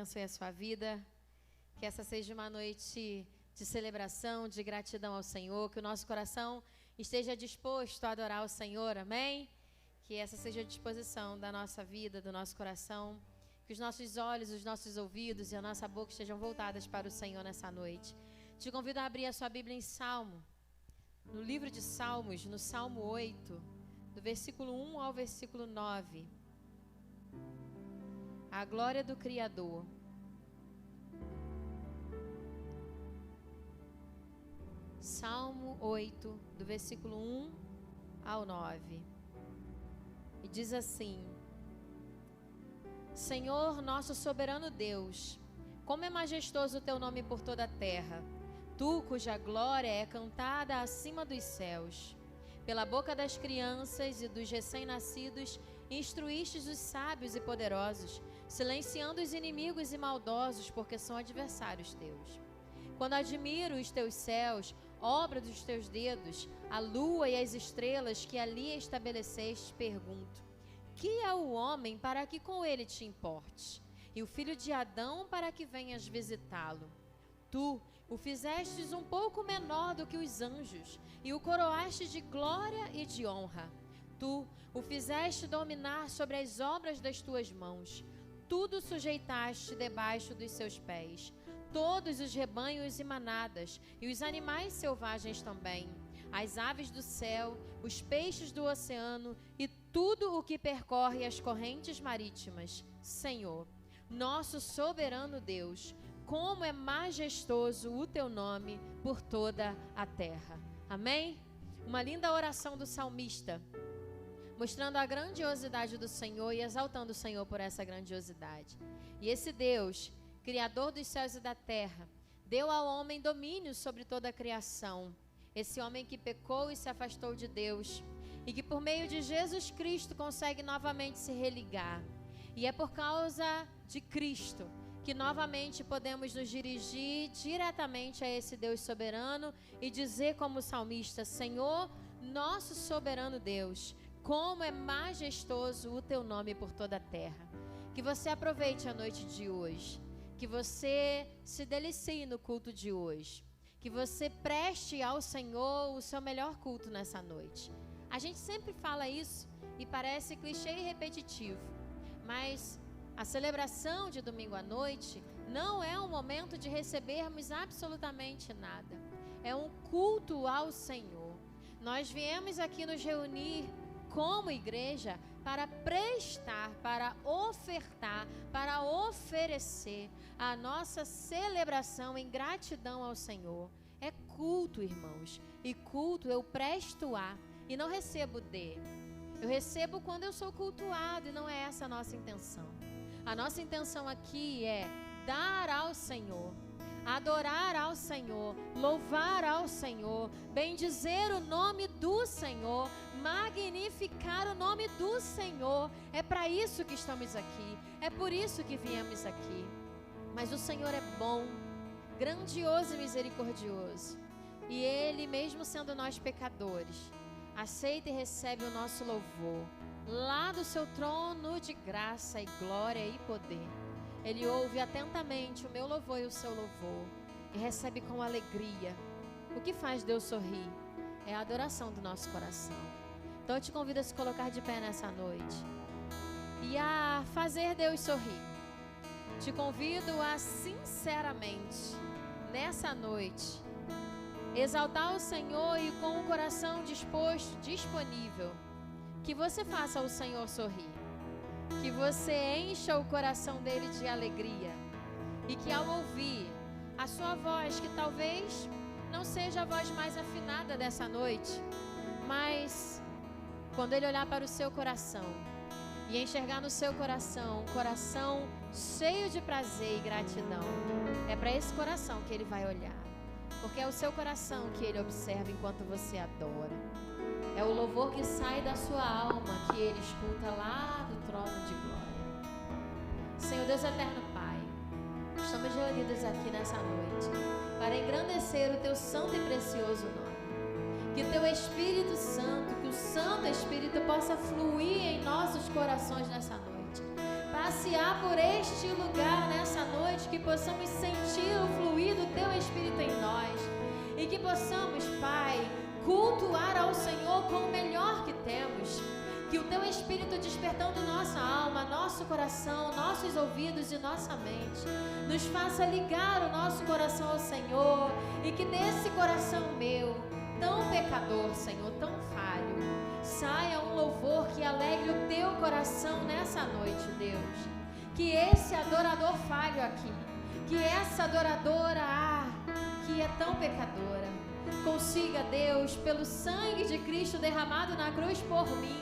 abençoe a sua vida. Que essa seja uma noite de celebração, de gratidão ao Senhor. Que o nosso coração esteja disposto a adorar o Senhor, amém? Que essa seja a disposição da nossa vida, do nosso coração. Que os nossos olhos, os nossos ouvidos e a nossa boca estejam voltadas para o Senhor nessa noite. Te convido a abrir a sua Bíblia em Salmo. No livro de Salmos, no Salmo 8, do versículo 1 ao versículo 9. A glória do Criador. Salmo 8, do versículo 1 ao 9. E diz assim: Senhor, nosso soberano Deus, como é majestoso o teu nome por toda a terra, tu cuja glória é cantada acima dos céus. Pela boca das crianças e dos recém-nascidos, instruístes os sábios e poderosos, silenciando os inimigos e maldosos, porque são adversários teus. Quando admiro os teus céus, obra dos teus dedos, a lua e as estrelas que ali estabeleceste, pergunto: que é o homem para que com ele te importes? E o filho de Adão para que venhas visitá-lo? Tu o fizestes um pouco menor do que os anjos, e o coroaste de glória e de honra. Tu o fizeste dominar sobre as obras das tuas mãos. Tudo sujeitaste debaixo dos seus pés. Todos os rebanhos e manadas, e os animais selvagens também, as aves do céu, os peixes do oceano e tudo o que percorre as correntes marítimas. Senhor, nosso soberano Deus, como é majestoso o teu nome por toda a terra. Amém? Uma linda oração do salmista, mostrando a grandiosidade do Senhor e exaltando o Senhor por essa grandiosidade. E esse Deus, Criador dos céus e da terra, deu ao homem domínio sobre toda a criação. Esse homem que pecou e se afastou de Deus, e que por meio de Jesus Cristo consegue novamente se religar. E é por causa de Cristo que novamente podemos nos dirigir diretamente a esse Deus soberano e dizer como salmista: Senhor, nosso soberano Deus, como é majestoso o teu nome por toda a terra. Que você aproveite a noite de hoje, que você se delicie no culto de hoje, que você preste ao Senhor o seu melhor culto nessa noite. A gente sempre fala isso e parece clichê e repetitivo, mas a celebração de domingo à noite não é um momento de recebermos absolutamente nada. É um culto ao Senhor. Nós viemos aqui nos reunir como igreja para prestar, para ofertar, para oferecer a nossa celebração em gratidão ao Senhor. É culto, irmãos. E culto eu presto a e não recebo de. Eu recebo quando eu sou cultuado e não é essa a nossa intenção. A nossa intenção aqui é dar ao Senhor, adorar ao Senhor, louvar ao Senhor, bendizer o nome do Senhor, magnificar o nome do Senhor. É para isso que estamos aqui, é por isso que viemos aqui. Mas o Senhor é bom, grandioso e misericordioso, e Ele, mesmo sendo nós pecadores, aceita e recebe o nosso louvor lá do seu trono de graça e glória e poder. Ele ouve atentamente o meu louvor e o seu louvor e recebe com alegria. O que faz Deus sorrir é a adoração do nosso coração. Então eu te convido a se colocar de pé nessa noite e a fazer Deus sorrir. Te convido a sinceramente, nessa noite, exaltar o Senhor e com o coração disposto, disponível, que você faça o Senhor sorrir. Que você encha o coração dele de alegria. E que ao ouvir a sua voz, que talvez não seja a voz mais afinada dessa noite, mas quando ele olhar para o seu coração e enxergar no seu coração um coração cheio de prazer e gratidão, é para esse coração que ele vai olhar. Porque é o seu coração que ele observa enquanto você adora. É o louvor que sai da sua alma que ele escuta lá do trono de glória. Senhor Deus eterno Pai, estamos reunidos aqui nessa noite para engrandecer o teu santo e precioso nome. Que teu Espírito Santo, que o Santo Espírito possa fluir em nossos corações nessa noite. Passear por este lugar nessa noite possamos sentir o fluir do Teu Espírito em nós e que possamos, Pai, cultuar ao Senhor com o melhor que temos. Que o Teu Espírito despertando nossa alma, nosso coração, nossos ouvidos e nossa mente nos faça ligar o nosso coração ao Senhor e que desse coração meu, tão pecador, Senhor, tão falho, saia um louvor que alegre o Teu coração nessa noite, Deus. Que esse adorador falho aqui, que essa adoradora, que é tão pecadora, consiga, Deus, pelo sangue de Cristo derramado na cruz por mim,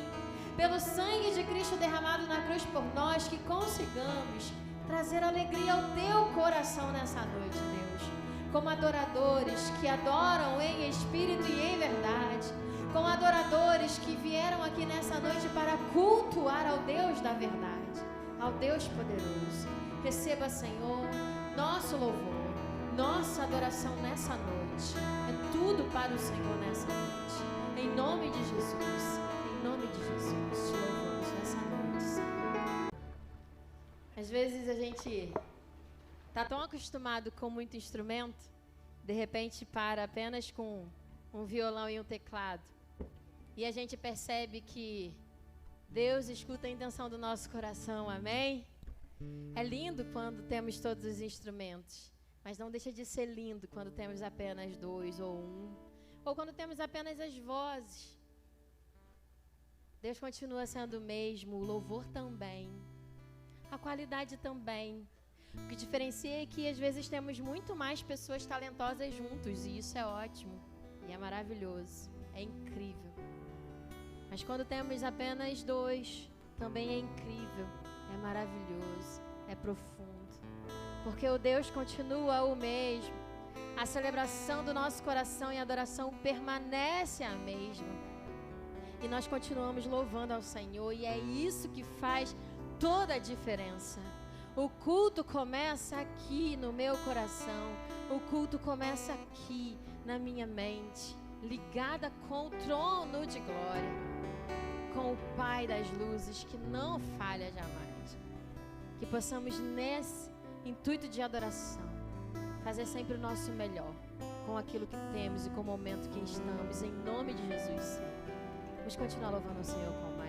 pelo sangue de Cristo derramado na cruz por nós, que consigamos trazer alegria ao Teu coração nessa noite, Deus. Como adoradores que adoram em espírito e em verdade, como adoradores que vieram aqui nessa noite para cultuar ao Deus da verdade, ao Deus poderoso. Receba, Senhor, nosso louvor, nossa adoração nessa noite. É tudo para o Senhor nessa noite. Em nome de Jesus. Em nome de Jesus, te louvamos nessa noite, Senhor. Às vezes a gente está tão acostumado com muito instrumento, de repente para apenas com um violão e um teclado. E a gente percebe que Deus escuta a intenção do nosso coração, amém? É lindo quando temos todos os instrumentos, mas não deixa de ser lindo quando temos apenas 2 ou 1, ou quando temos apenas as vozes. Deus continua sendo o mesmo, o louvor também, a qualidade também. O que diferencia é que às vezes temos muito mais pessoas talentosas juntos, e isso é ótimo, e é maravilhoso, é incrível. Mas quando temos apenas 2, também é incrível, é maravilhoso, é profundo, porque o Deus continua o mesmo, a celebração do nosso coração e a adoração permanece a mesma. E nós continuamos louvando ao Senhor, e é isso que faz toda a diferença. O culto começa aqui no meu coração, o culto começa aqui na minha mente, ligada com o trono de glória, com o Pai das luzes que não falha jamais. Que possamos nesse intuito de adoração fazer sempre o nosso melhor com aquilo que temos e com o momento que estamos, em nome de Jesus, Senhor. Vamos continuar louvando o Senhor com o Pai.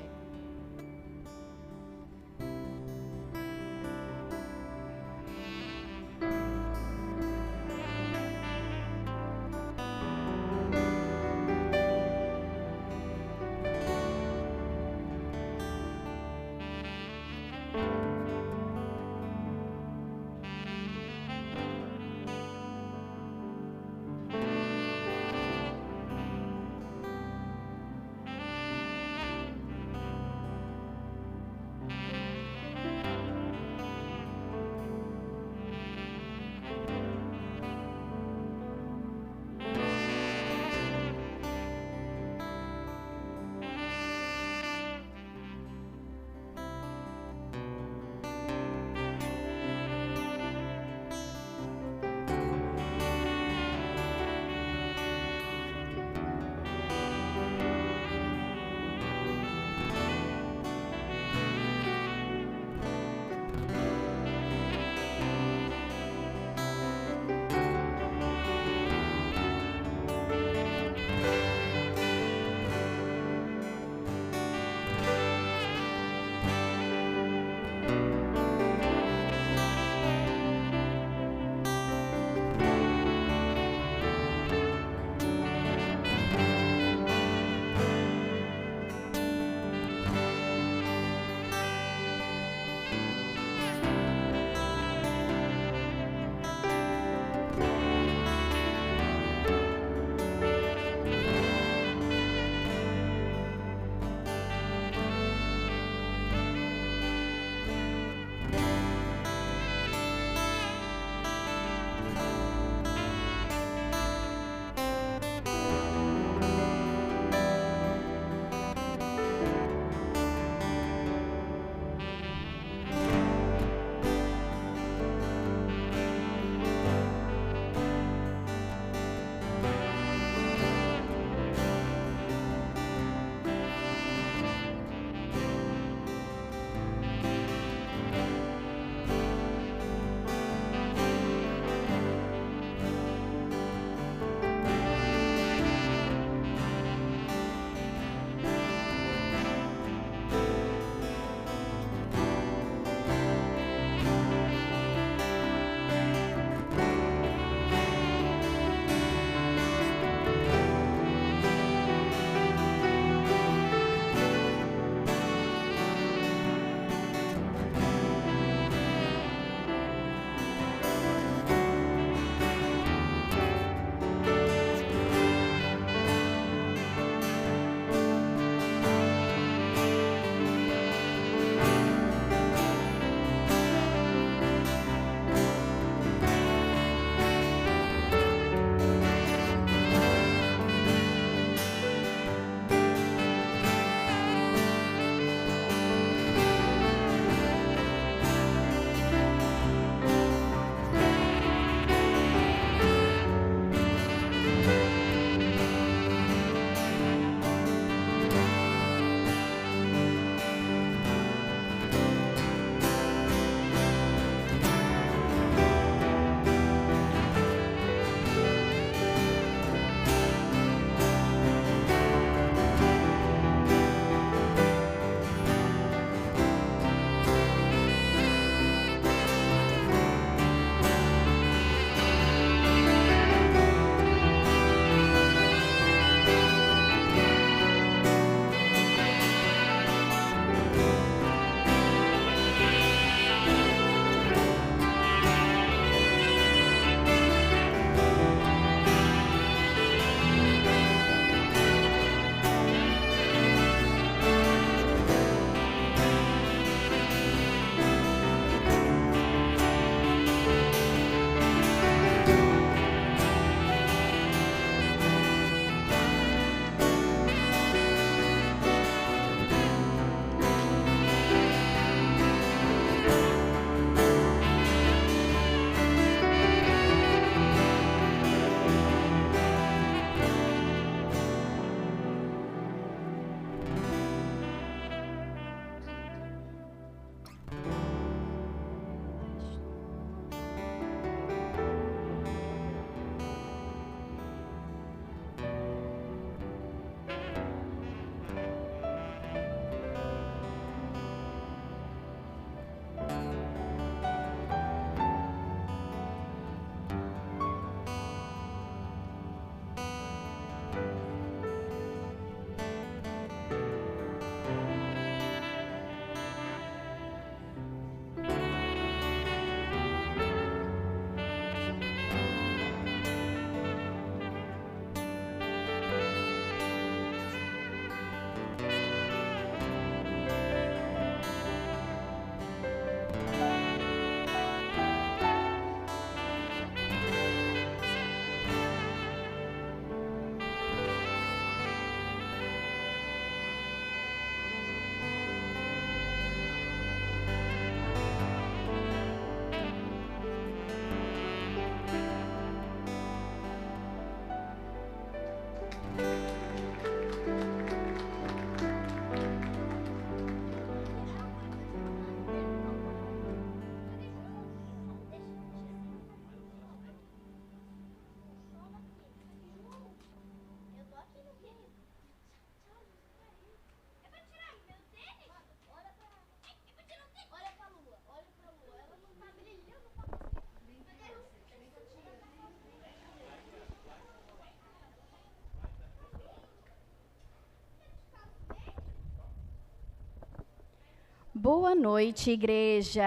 Boa noite, igreja!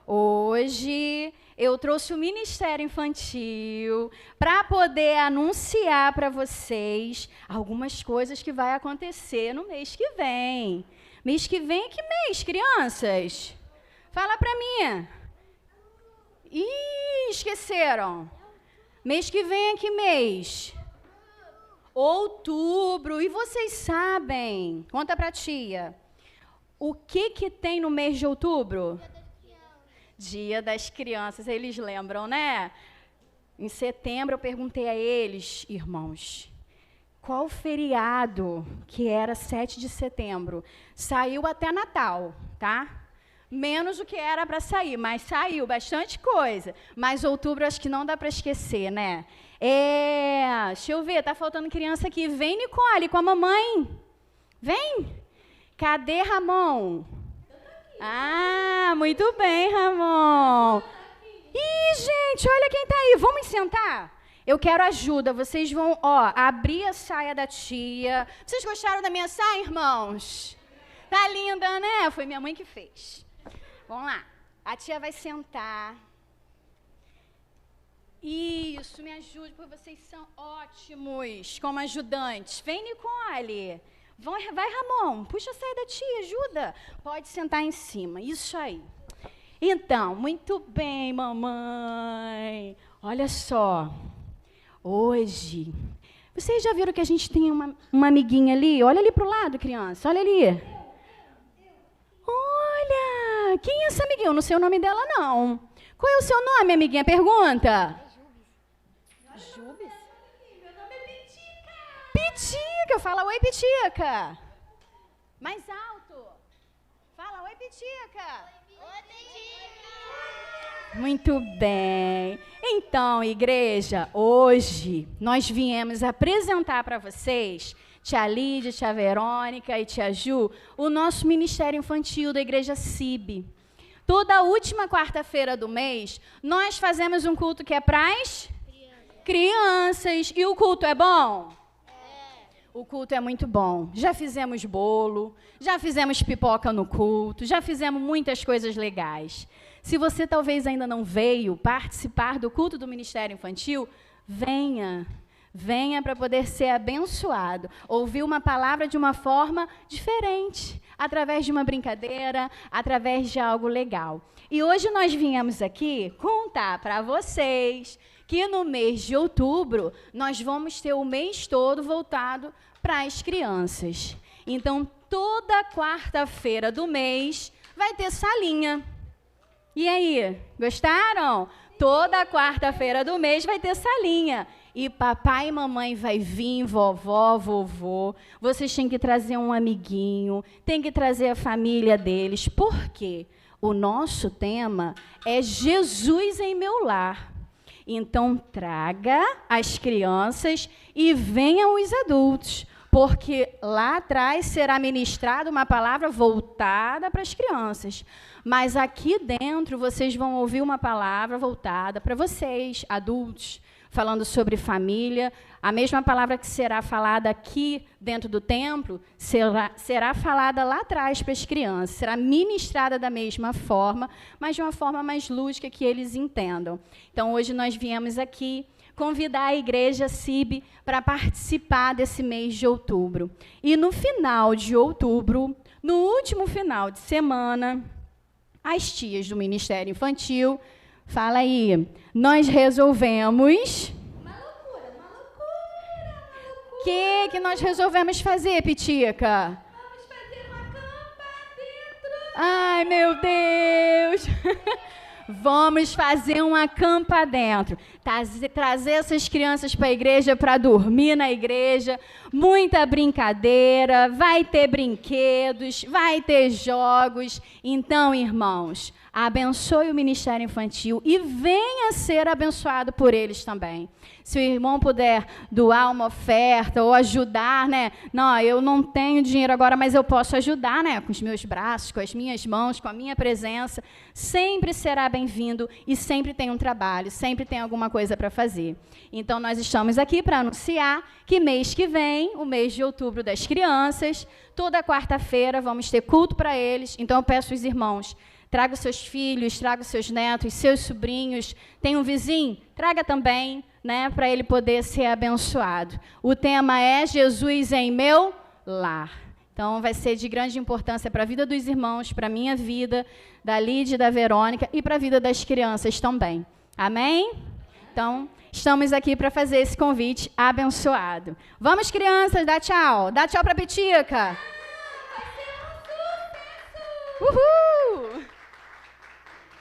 Hoje eu trouxe o Ministério Infantil para poder anunciar para vocês algumas coisas que vai acontecer no mês que vem. Mês que vem, que mês, crianças? Fala para mim. Ih, esqueceram. Mês que vem é que mês? Outubro. E vocês sabem, conta para a tia, o que tem no mês de outubro? Dia das Crianças, eles lembram, né? Em setembro eu perguntei a eles, irmãos, qual feriado que era 7 de setembro? Saiu até Natal, tá? Menos o que era para sair, mas saiu bastante coisa. Mas outubro acho que não dá para esquecer, né? Deixa eu ver, tá faltando criança aqui. Vem, Nicole, com a mamãe. Vem. Cadê Ramon? Ah, muito bem, Ramon. Ih, gente, olha quem tá aí. Vamos sentar? Eu quero ajuda. Vocês vão, abrir a saia da tia. Vocês gostaram da minha saia, irmãos? Tá linda, né? Foi minha mãe que fez. Vamos lá. A tia vai sentar. Isso, me ajude, porque vocês são ótimos como ajudantes. Vem, Nicole. Vai, Ramon, puxa a saia da tia, ajuda. Pode sentar em cima, isso aí. Então, muito bem, mamãe. Olha só, hoje, vocês já viram que a gente tem uma amiguinha ali? Olha ali para o lado, criança, olha ali. Olha, quem é essa amiguinha? Eu não sei o nome dela, não. Qual é o seu nome, amiguinha? Pergunta. Jubes? Meu nome é Pitica. Pitica, fala oi, Pitica. Mais alto. Fala oi, Pitica. Oi, Pitica. Muito bem. Então, igreja, hoje nós viemos apresentar para vocês, tia Lídia, tia Verônica e tia Ju, o nosso Ministério Infantil da Igreja CIB. Toda última quarta-feira do mês, nós fazemos um culto que é para as crianças. E o culto é bom? O culto é muito bom. Já fizemos bolo, já fizemos pipoca no culto, já fizemos muitas coisas legais. Se você talvez ainda não veio participar do culto do Ministério Infantil, venha. Venha para poder ser abençoado. Ouvir uma palavra de uma forma diferente, através de uma brincadeira, através de algo legal. E hoje nós viemos aqui contar para vocês que no mês de outubro nós vamos ter o mês todo voltado para as crianças. Então, toda quarta-feira do mês vai ter salinha. E aí, gostaram? Toda quarta-feira do mês vai ter salinha. E papai e mamãe vai vir, vovó, vovô. Vocês têm que trazer um amiguinho, tem que trazer a família deles. Por quê? O nosso tema é Jesus em meu lar. Então, traga as crianças e venham os adultos, porque lá atrás será ministrada uma palavra voltada para as crianças. Mas aqui dentro vocês vão ouvir uma palavra voltada para vocês, adultos, falando sobre família. A mesma palavra que será falada aqui dentro do templo será falada lá atrás para as crianças. Será ministrada da mesma forma, mas de uma forma mais lúdica que eles entendam. Então, hoje nós viemos aqui convidar a Igreja CIB para participar desse mês de outubro. E no final de outubro, no último final de semana, as tias do Ministério Infantil, fala aí, nós resolvemos... Uma loucura. O que nós resolvemos fazer, Pitica? Vamos fazer uma campa dentro. Ai, meu Deus! Vamos fazer uma campa dentro. Trazer essas crianças para a igreja, para dormir na igreja. Muita brincadeira, vai ter brinquedos, vai ter jogos. Então, irmãos, abençoe o Ministério Infantil e venha ser abençoado por eles também. Se o irmão puder doar uma oferta ou ajudar, né? Não, eu não tenho dinheiro agora, mas eu posso ajudar, né? Com os meus braços, com as minhas mãos, com a minha presença. Sempre será bem-vindo e sempre tem um trabalho, sempre tem alguma coisa para fazer. Então, nós estamos aqui para anunciar que mês que vem, o mês de outubro das crianças, toda quarta-feira vamos ter culto para eles. Então, eu peço aos irmãos, traga os seus filhos, traga os seus netos, seus sobrinhos. Tem um vizinho? Traga também, né, para ele poder ser abençoado. O tema é Jesus em meu lar. Então, vai ser de grande importância para a vida dos irmãos, para a minha vida, da Lídia e da Verônica, e para a vida das crianças também. Amém? Então, estamos aqui para fazer esse convite abençoado. Vamos, crianças, dá tchau. Dá tchau para a Petica. Uhul!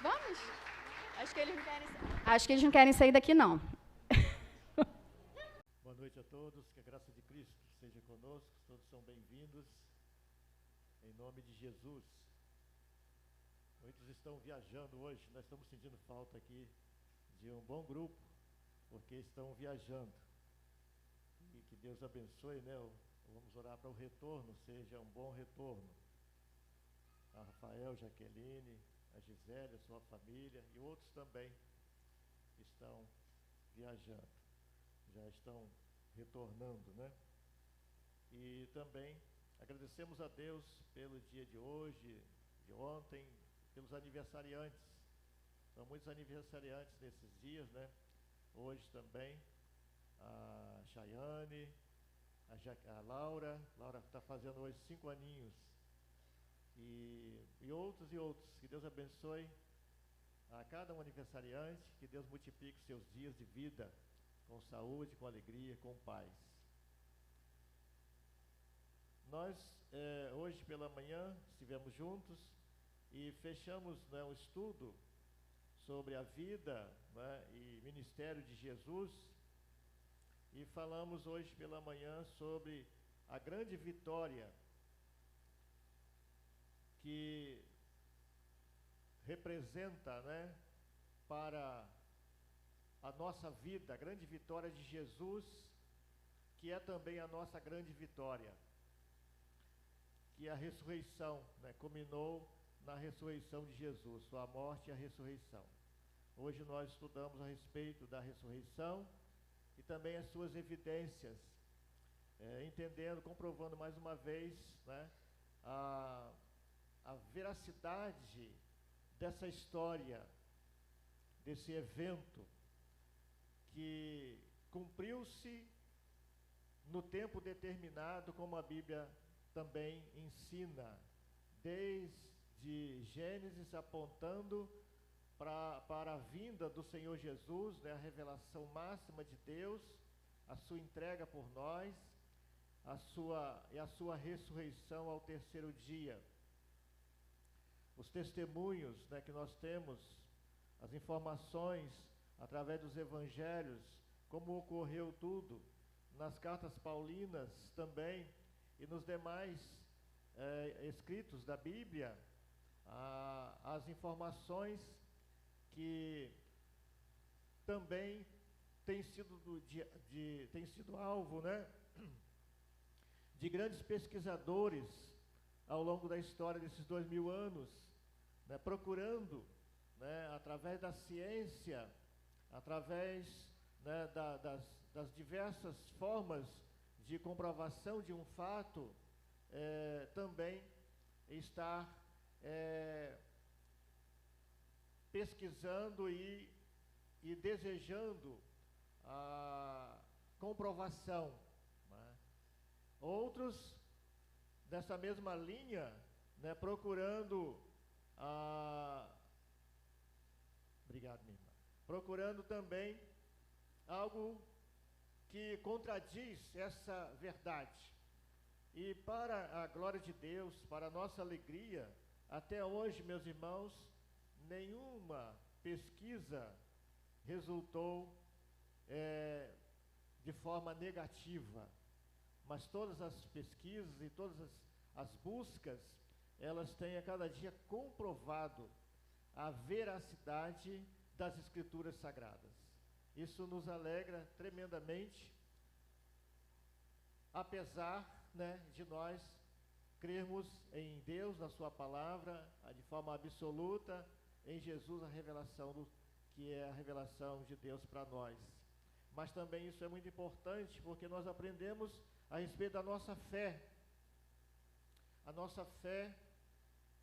Vamos? Acho que eles não querem sair daqui, não. Boa noite a todos, que a graça de Cristo seja conosco, todos são bem-vindos, em nome de Jesus. Muitos estão viajando hoje, nós estamos sentindo falta aqui de um bom grupo, porque estão viajando. E que Deus abençoe, né? Vamos orar para o retorno, seja um bom retorno. A Rafael, Jaqueline, a Gisele, a sua família e outros também estão viajando, já estão retornando, né? E também agradecemos a Deus pelo dia de hoje, de ontem, pelos aniversariantes. São muitos aniversariantes nesses dias, né? Hoje também a Chayane, a Laura está fazendo hoje 5 aninhos. E outros. Que Deus abençoe a cada um aniversariante, que Deus multiplique os seus dias de vida com saúde, com alegria, com paz. Nós, hoje pela manhã, estivemos juntos e fechamos, né, um estudo sobre a vida, né, e ministério de Jesus, e falamos hoje pela manhã sobre a grande vitória que representa, né, para a nossa vida, a grande vitória de Jesus, que é também a nossa grande vitória, que a ressurreição, né, culminou na ressurreição de Jesus, sua morte e a ressurreição. Hoje nós estudamos a respeito da ressurreição e também as suas evidências, entendendo, comprovando mais uma vez, né, a veracidade dessa história, desse evento que cumpriu-se no tempo determinado, como a Bíblia também ensina, desde Gênesis apontando para a vinda do Senhor Jesus, né, a revelação máxima de Deus, a sua entrega por nós, a sua ressurreição ao terceiro dia. Os testemunhos, né, que nós temos, as informações através dos evangelhos, como ocorreu tudo, nas cartas paulinas também, e nos demais escritos da Bíblia, as informações que também têm sido alvo, né, de grandes pesquisadores ao longo da história desses 2000 anos, né, procurando, né, através da ciência, através, né, das diversas formas de comprovação de um fato, também estar pesquisando e desejando a comprovação, né? Outros, dessa mesma linha, né, procurando obrigado, minha irmã. Procurando também algo que contradiz essa verdade. E para a glória de Deus, para a nossa alegria, até hoje, meus irmãos, nenhuma pesquisa resultou de forma negativa, mas todas as pesquisas e todas as buscas, elas têm a cada dia comprovado a veracidade das Escrituras Sagradas. Isso nos alegra tremendamente, apesar, né, de nós crermos em Deus, na sua palavra, de forma absoluta, em Jesus, a revelação que é a revelação de Deus para nós. Mas também isso é muito importante, porque nós aprendemos a respeito da nossa fé. A nossa fé,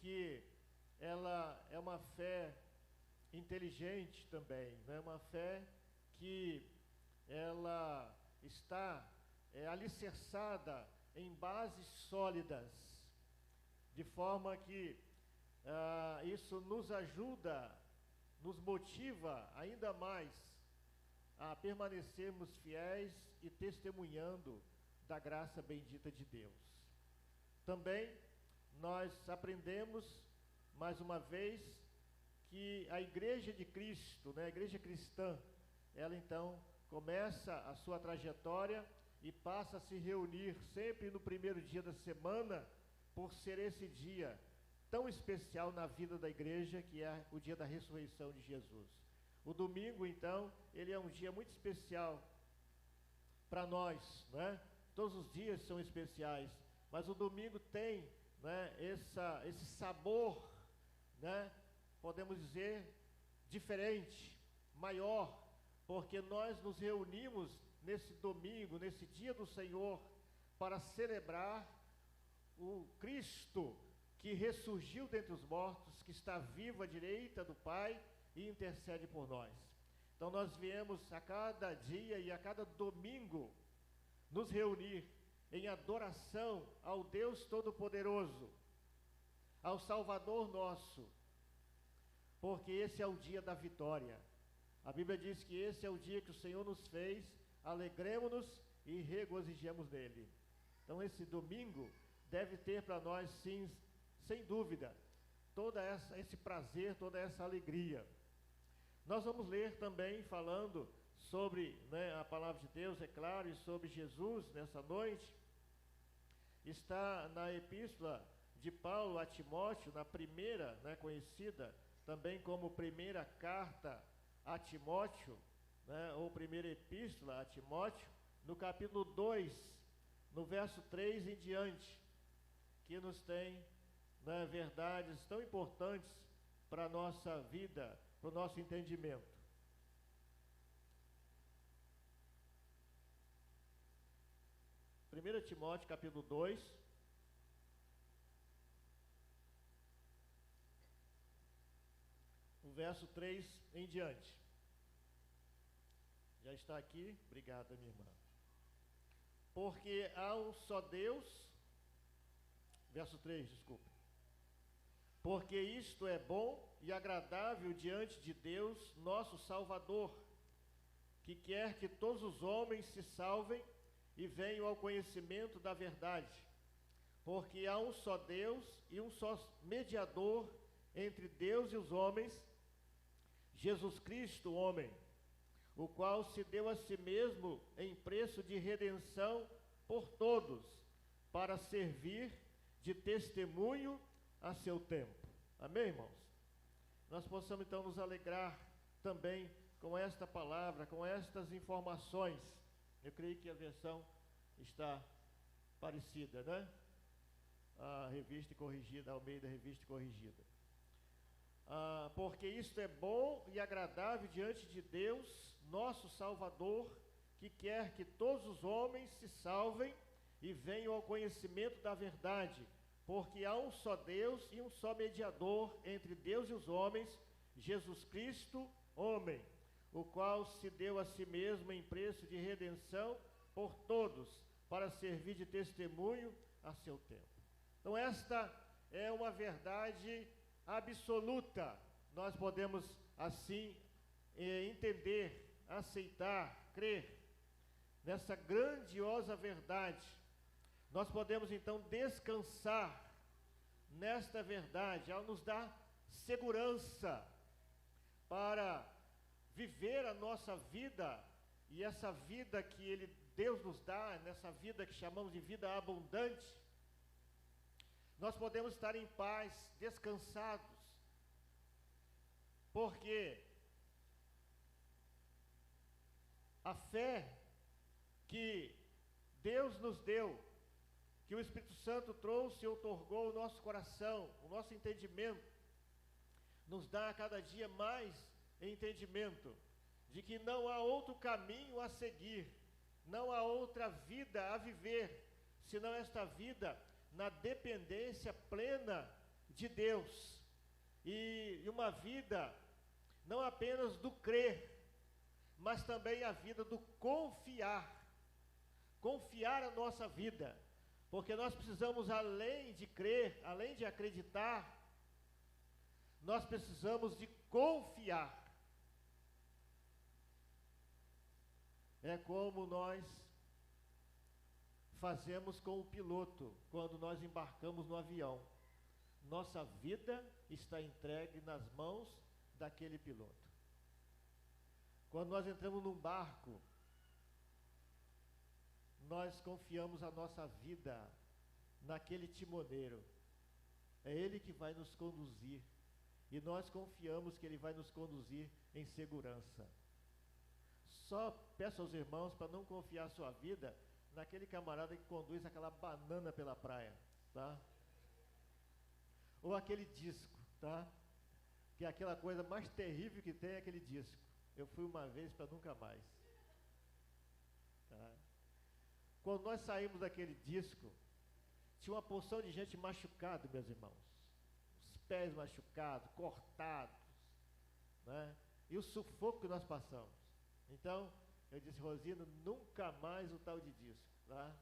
que ela é uma fé inteligente também, não é uma fé que ela está alicerçada em bases sólidas, de forma que isso nos ajuda, nos motiva ainda mais a permanecermos fiéis e testemunhando da graça bendita de Deus. Também nós aprendemos, mais uma vez, que a Igreja de Cristo, né, a Igreja cristã, ela então começa a sua trajetória e passa a se reunir sempre no primeiro dia da semana, por ser esse dia tão especial na vida da igreja, que é o dia da ressurreição de Jesus. O domingo, então, ele é um dia muito especial para nós, né? Todos os dias são especiais, mas o domingo tem, né, esse sabor, né, podemos dizer, diferente, maior, porque nós nos reunimos nesse domingo, nesse dia do Senhor, para celebrar o Cristo que ressurgiu dentre os mortos, que está vivo à direita do Pai e intercede por nós. Então nós viemos a cada dia e a cada domingo nos reunir em adoração ao Deus Todo-Poderoso, ao Salvador nosso, porque esse é o dia da vitória. A Bíblia diz que esse é o dia que o Senhor nos fez, alegremos-nos e regozijemos nele. Então esse domingo deve ter para nós, sim, sem dúvida, todo esse prazer, toda essa alegria. Nós vamos ler também, falando sobre, né, a palavra de Deus, é claro, e sobre Jesus nessa noite. Está na epístola de Paulo a Timóteo, na primeira, né, conhecida também como primeira carta a Timóteo, né, ou primeira epístola a Timóteo, no capítulo 2, no verso 3 em diante, que nos tem, né, verdades tão importantes para a nossa vida, para o nosso entendimento. Primeira Timóteo capítulo 2, o verso 3 em diante. Já está aqui? Obrigado, minha irmã. Porque há um só Deus, verso 3, desculpa. Porque isto é bom e agradável diante de Deus, nosso Salvador, que quer que todos os homens se salvem e venham ao conhecimento da verdade. Porque há um só Deus e um só mediador entre Deus e os homens, Jesus Cristo, homem, o qual se deu a si mesmo em preço de redenção por todos, para servir de testemunho a seu tempo. Amém, irmãos? Nós possamos então nos alegrar também com esta palavra, com estas informações. Eu creio que a versão está parecida, né? A revista corrigida, Almeida Revista Corrigida. Porque isto é bom e agradável diante de Deus, nosso Salvador, que quer que todos os homens se salvem e venham ao conhecimento da verdade. Porque há um só Deus e um só mediador entre Deus e os homens, Jesus Cristo, homem, o qual se deu a si mesmo em preço de redenção por todos, para servir de testemunho a seu tempo. Então esta é uma verdade absoluta. Nós podemos assim entender, aceitar, crer nessa grandiosa verdade. Nós podemos então descansar nesta verdade. Ela nos dá segurança para viver a nossa vida, e essa vida que Deus nos dá, nessa vida que chamamos de vida abundante, nós podemos estar em paz, descansados, Porque a fé que Deus nos deu, que o Espírito Santo trouxe e outorgou ao nosso coração, o nosso entendimento, nos dá a cada dia mais entendimento de que não há outro caminho a seguir, não há outra vida a viver, senão esta vida na dependência plena de Deus. E uma vida não apenas do crer, mas também a vida do confiar. Confiar a nossa vida, porque nós precisamos, além de crer, além de acreditar, nós precisamos de confiar. É como nós fazemos com o piloto quando nós embarcamos no avião. Nossa vida está entregue nas mãos daquele piloto. Quando nós entramos num barco, nós confiamos a nossa vida naquele timoneiro. É ele que vai nos conduzir. E nós confiamos que ele vai nos conduzir em segurança. Só peço aos irmãos para não confiar a sua vida naquele camarada que conduz aquela banana pela praia, tá? Ou aquele disco, tá? Que é aquela coisa mais terrível que tem, é aquele disco. Eu fui uma vez para nunca mais. Tá? Quando nós saímos daquele disco, tinha uma porção de gente machucada, meus irmãos. Os pés machucados, cortados, né? E o sufoco que nós passamos. Então, eu disse, Rosina, nunca mais o tal de disco, tá?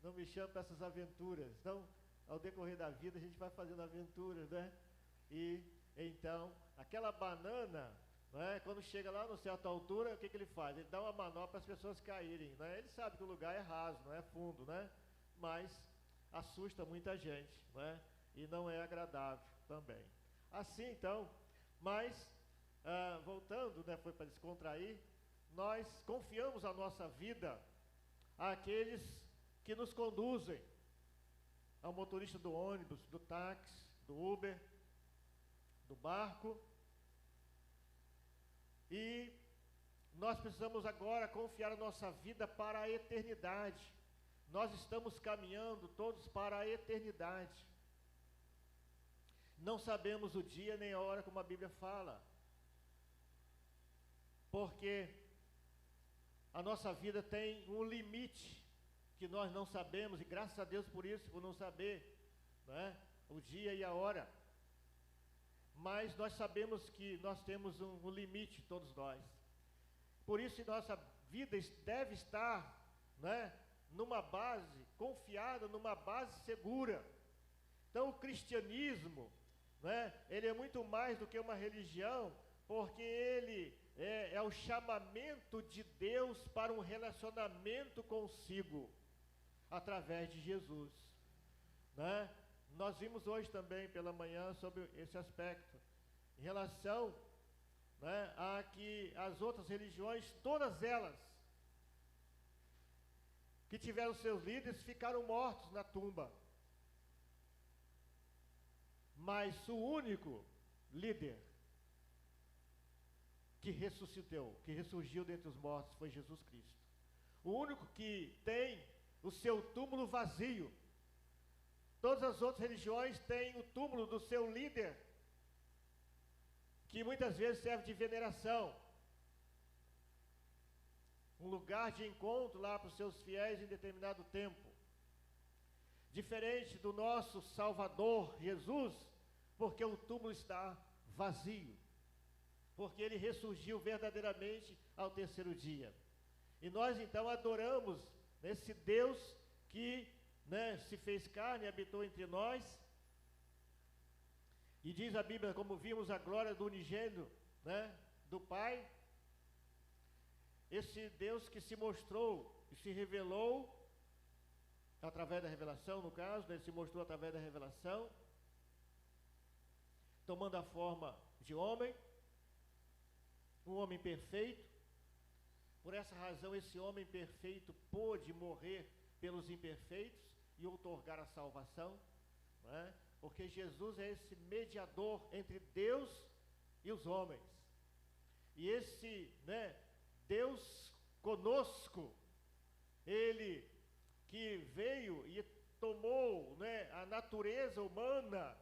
Não me chame para essas aventuras. Então, ao decorrer da vida, a gente vai fazendo aventuras, né? E, então, aquela banana, né, quando chega lá no certa altura, o que ele faz? Ele dá uma manobra para as pessoas caírem, né? Ele sabe que o lugar é raso, não é fundo, né? Mas assusta muita gente, né? E não é agradável também. Assim, então, mas, voltando, né, foi para descontrair, nós confiamos a nossa vida àqueles que nos conduzem, ao motorista do ônibus, do táxi, do Uber, do barco. E nós precisamos agora confiar a nossa vida para a eternidade. Nós estamos caminhando todos para a eternidade. Não sabemos o dia nem a hora, como a Bíblia fala, porque a nossa vida tem um limite que nós não sabemos, e graças a Deus por isso, por não saber, né, o dia e a hora. Mas nós sabemos que nós temos um limite, todos nós. Por isso, nossa vida deve estar, né, numa base confiada, numa base segura. Então, o cristianismo, né, ele é muito mais do que uma religião, porque ele é o chamamento de Deus para um relacionamento consigo, através de Jesus, né? Nós vimos hoje também pela manhã sobre esse aspecto, em relação, né, a que as outras religiões, todas elas, que tiveram seus líderes, ficaram mortos na tumba. Mas o único líder que ressurgiu dentre os mortos foi Jesus Cristo. O único que tem o seu túmulo vazio. Todas as outras religiões têm o túmulo do seu líder, que muitas vezes serve de veneração. Um lugar de encontro lá para os seus fiéis em determinado tempo. Diferente do nosso Salvador, Jesus, porque o túmulo está vazio. Porque ele ressurgiu verdadeiramente ao terceiro dia. E nós então adoramos esse Deus que, né, se fez carne e habitou entre nós. E diz a Bíblia, como vimos a glória do unigênito, né, do Pai. Esse Deus que se mostrou e se revelou, através da revelação, no caso, ele se mostrou através da revelação, tomando a forma de homem, um homem perfeito. Por essa razão, esse homem perfeito pôde morrer pelos imperfeitos e outorgar a salvação, não é? Porque Jesus é esse mediador entre Deus e os homens. E esse, né, Deus conosco, Ele que veio e tomou, né, a natureza humana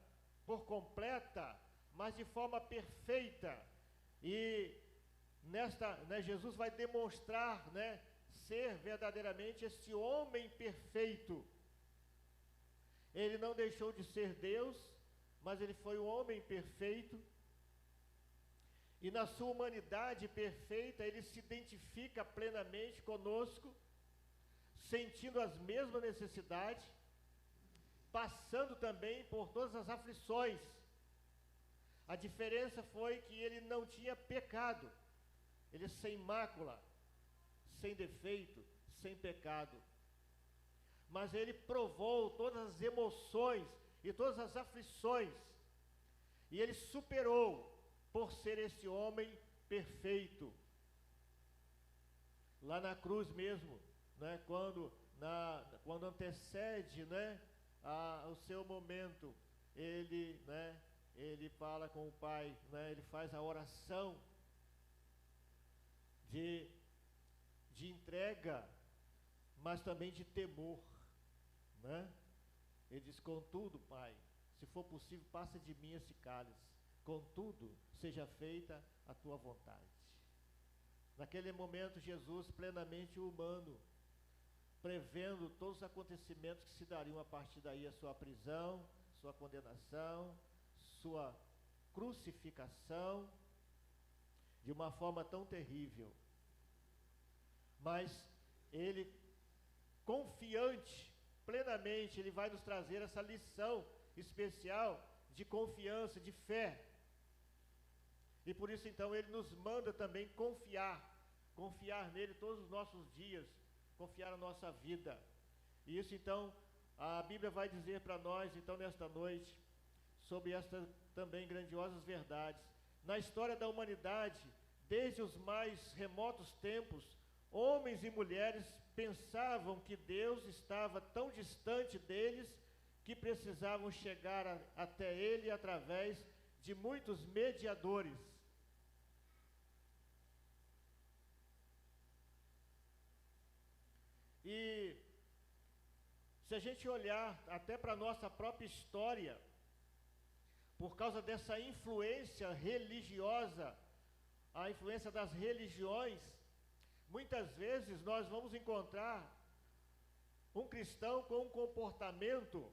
por completa, mas de forma perfeita. E nesta, né, Jesus vai demonstrar, né, ser verdadeiramente este homem perfeito. Ele não deixou de ser Deus, mas ele foi um homem perfeito. E na sua humanidade perfeita, ele se identifica plenamente conosco, sentindo as mesmas necessidades, passando também por todas as aflições. A diferença foi que ele não tinha pecado, ele sem mácula, sem defeito, sem pecado. Mas ele provou todas as emoções e todas as aflições, e ele superou por ser esse homem perfeito. Lá na cruz mesmo, né, quando antecede, né, o seu momento, ele, né, ele fala com o Pai, né, ele faz a oração de entrega, mas também de temor, né? Ele diz: contudo, Pai, se for possível, passa de mim esse cálice, contudo, seja feita a tua vontade. Naquele momento, Jesus, plenamente humano, prevendo todos os acontecimentos que se dariam a partir daí, a sua prisão, sua condenação, sua crucificação, de uma forma tão terrível. Mas ele, confiante, plenamente, ele vai nos trazer essa lição especial de confiança, de fé. E por isso então ele nos manda também confiar nele todos os nossos dias, confiar na nossa vida. E isso então a Bíblia vai dizer para nós então nesta noite sobre estas também grandiosas verdades. Na história da humanidade, desde os mais remotos tempos, homens e mulheres pensavam que Deus estava tão distante deles que precisavam chegar até Ele através de muitos mediadores. E se a gente olhar até para a nossa própria história, por causa dessa influência religiosa, a influência das religiões, muitas vezes nós vamos encontrar um cristão com um comportamento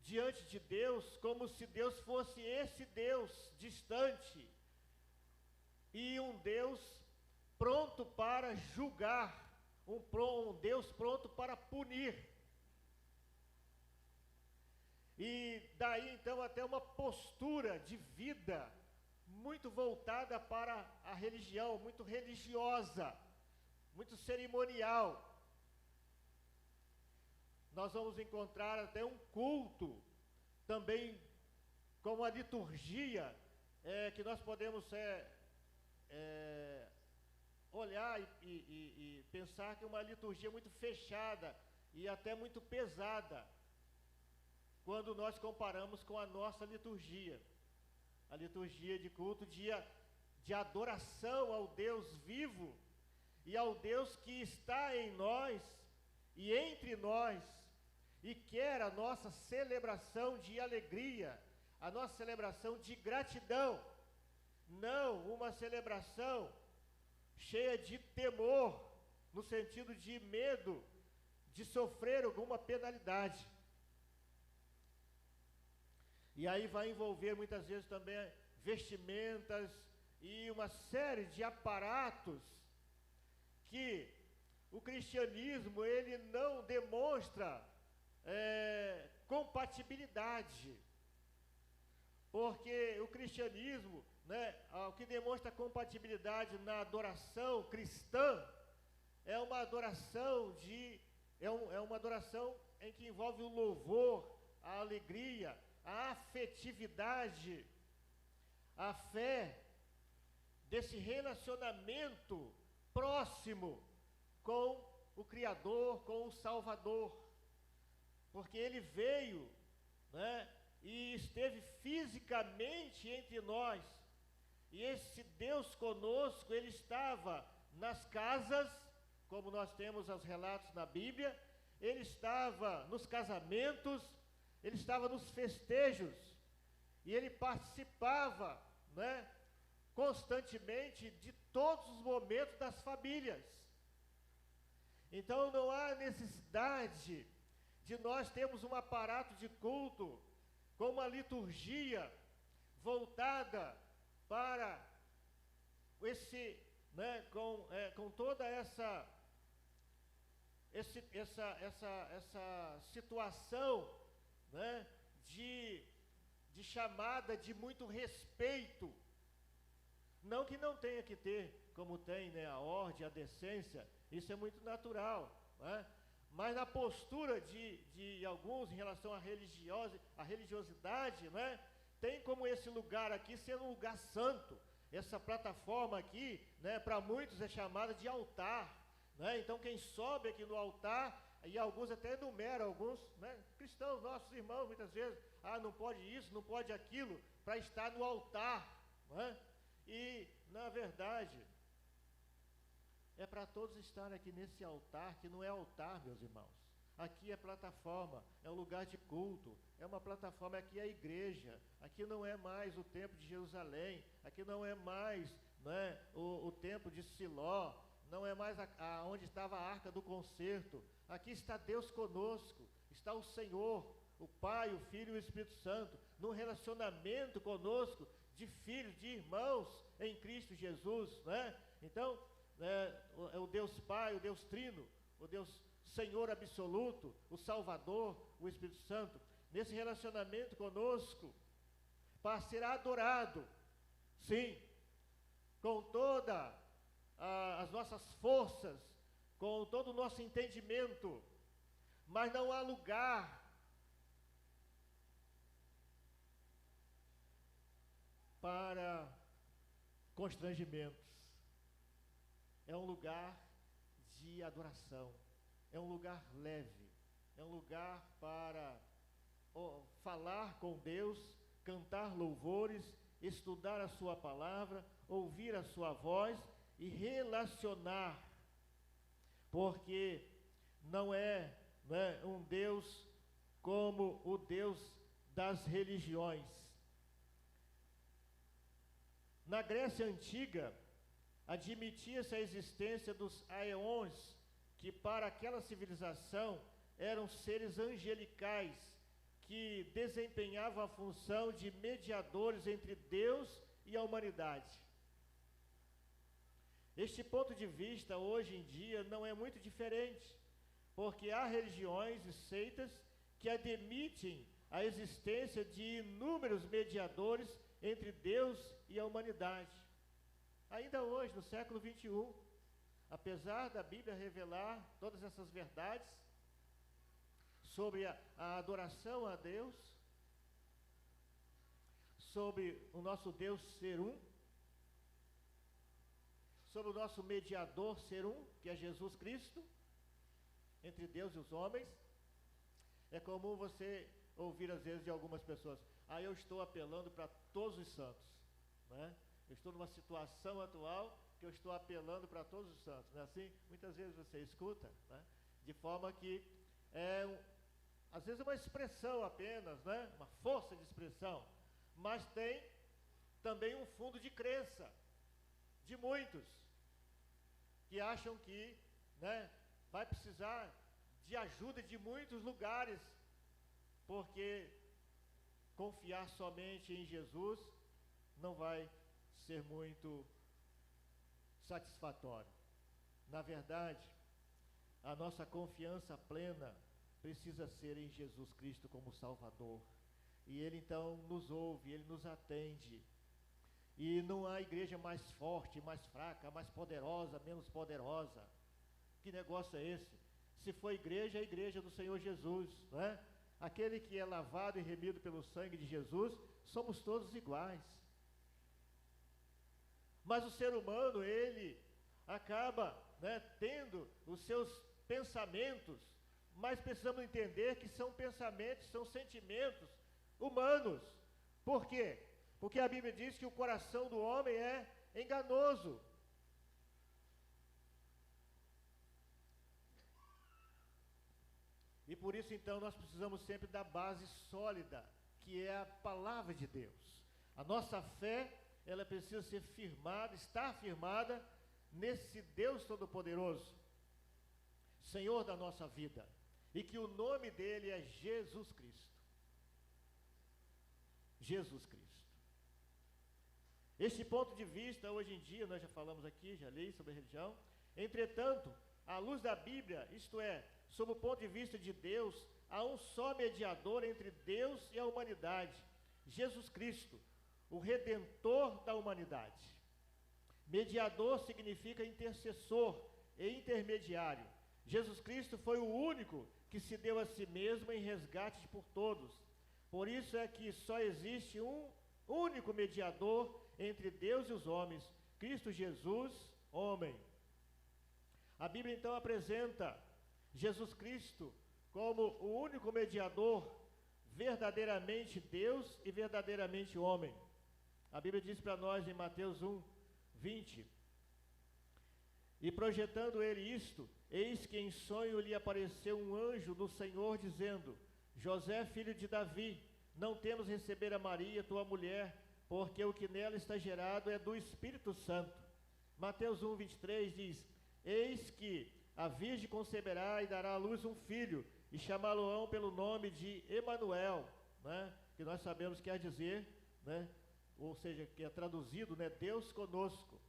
diante de Deus, como se Deus fosse esse Deus distante, e um Deus pronto para julgar, um Deus pronto para punir. E daí então até uma postura de vida muito voltada para a religião, muito religiosa, muito cerimonial. Nós vamos encontrar até um culto, também com uma liturgia, que nós podemos olhar e pensar que é uma liturgia muito fechada e até muito pesada, quando nós comparamos com a nossa liturgia. A liturgia de culto, de adoração ao Deus vivo e ao Deus que está em nós e entre nós, e quer a nossa celebração de alegria, a nossa celebração de gratidão, não uma celebração cheia de temor, no sentido de medo de sofrer alguma penalidade. E aí vai envolver muitas vezes também vestimentas e uma série de aparatos que o cristianismo ele não demonstra compatibilidade, porque o cristianismo, né, o que demonstra compatibilidade na adoração cristã é uma adoração uma adoração em que envolve o louvor, a alegria, a afetividade, a fé desse relacionamento próximo com o Criador, com o Salvador, porque ele veio, né, e esteve fisicamente entre nós. E esse Deus conosco, ele estava nas casas, como nós temos os relatos na Bíblia, ele estava nos casamentos, ele estava nos festejos, e ele participava, né, constantemente de todos os momentos das famílias. Então não há necessidade de nós termos um aparato de culto com uma liturgia voltada para esse, né, com toda essa situação, né, de chamada de muito respeito. Não que não tenha que ter, como tem, né, a ordem, a decência, isso é muito natural, né? Mas na postura de alguns em relação à religiosidade, né, tem como esse lugar aqui ser um lugar santo. Essa plataforma aqui, né, para muitos é chamada de altar, né? Então quem sobe aqui no altar, e alguns até enumeram, alguns, né, cristãos, nossos irmãos, muitas vezes, não pode isso, não pode aquilo, para estar no altar, né? E, na verdade, é para todos estarem aqui nesse altar, que não é altar, meus irmãos. Aqui é plataforma, é um lugar de culto, é uma plataforma, aqui é a igreja, aqui não é mais o templo de Jerusalém, aqui não é mais, né, o templo de Siló, não é mais onde estava a arca do concerto. Aqui está Deus conosco, está o Senhor, o Pai, o Filho e o Espírito Santo, num relacionamento conosco, de filhos, de irmãos em Cristo Jesus, né? Então, é o Deus Pai, o Deus Trino, o Deus Senhor absoluto, o Salvador, o Espírito Santo, nesse relacionamento conosco, para ser adorado, sim, com toda as nossas forças, com todo o nosso entendimento, mas não há lugar para constrangimentos. É um lugar de adoração, é um lugar leve, é um lugar para falar com Deus, cantar louvores, estudar a sua palavra, ouvir a sua voz e relacionar, porque não é, né, um Deus como o Deus das religiões. Na Grécia Antiga, admitia-se a existência dos aeons, que para aquela civilização eram seres angelicais, que desempenhavam a função de mediadores entre Deus e a humanidade. Este ponto de vista, hoje em dia, não é muito diferente, porque há religiões e seitas que admitem a existência de inúmeros mediadores entre Deus e a humanidade. Ainda hoje, no século 21, apesar da Bíblia revelar todas essas verdades sobre a adoração a Deus, sobre o nosso Deus ser um, sobre o nosso mediador ser um, que é Jesus Cristo, entre Deus e os homens, é comum você ouvir às vezes de algumas pessoas: eu estou apelando para todos os santos, né? Eu estou numa situação atual que eu estou apelando para todos os santos, não é assim? Muitas vezes você escuta, né? De forma que às vezes é uma expressão apenas, né? Uma força de expressão, mas tem também um fundo de crença de muitos que acham que, né, vai precisar de ajuda de muitos lugares, porque confiar somente em Jesus não vai ser muito satisfatório. Na verdade, a nossa confiança plena precisa ser em Jesus Cristo como Salvador. E Ele então nos ouve, Ele nos atende. E não há igreja mais forte, mais fraca, mais poderosa, menos poderosa. Que negócio é esse? Se for igreja, é a igreja do Senhor Jesus, né? Aquele que é lavado e remido pelo sangue de Jesus, somos todos iguais. Mas o ser humano, ele acaba, né, tendo os seus pensamentos, mas precisamos entender que são pensamentos, são sentimentos humanos. Por quê? Porque a Bíblia diz que o coração do homem é enganoso. E por isso, então, nós precisamos sempre da base sólida, que é a palavra de Deus. A nossa fé, ela precisa ser firmada, estar firmada nesse Deus Todo-Poderoso, Senhor da nossa vida, e que o nome dele é Jesus Cristo. Jesus Cristo. Este ponto de vista, hoje em dia, nós já falamos aqui, já li sobre a religião, entretanto, à luz da Bíblia, isto é, sob o ponto de vista de Deus, há um só mediador entre Deus e a humanidade, Jesus Cristo, o Redentor da humanidade. Mediador significa intercessor e intermediário. Jesus Cristo foi o único que se deu a si mesmo em resgate por todos. Por isso é que só existe um único mediador entre Deus e os homens, Cristo Jesus, homem. A Bíblia então apresenta Jesus Cristo como o único mediador, verdadeiramente Deus e verdadeiramente homem. A Bíblia diz para nós em Mateus 1, 20: e projetando ele isto, eis que em sonho lhe apareceu um anjo do Senhor, dizendo: José, filho de Davi, não temas receber a Maria, tua mulher, porque o que nela está gerado é do Espírito Santo. Mateus 1, 23 diz: eis que a virgem conceberá e dará à luz um filho, e chamá-lo-ão pelo nome de Emanuel, né? Que nós sabemos que quer dizer, né? Ou seja, que é traduzido, né? Deus conosco.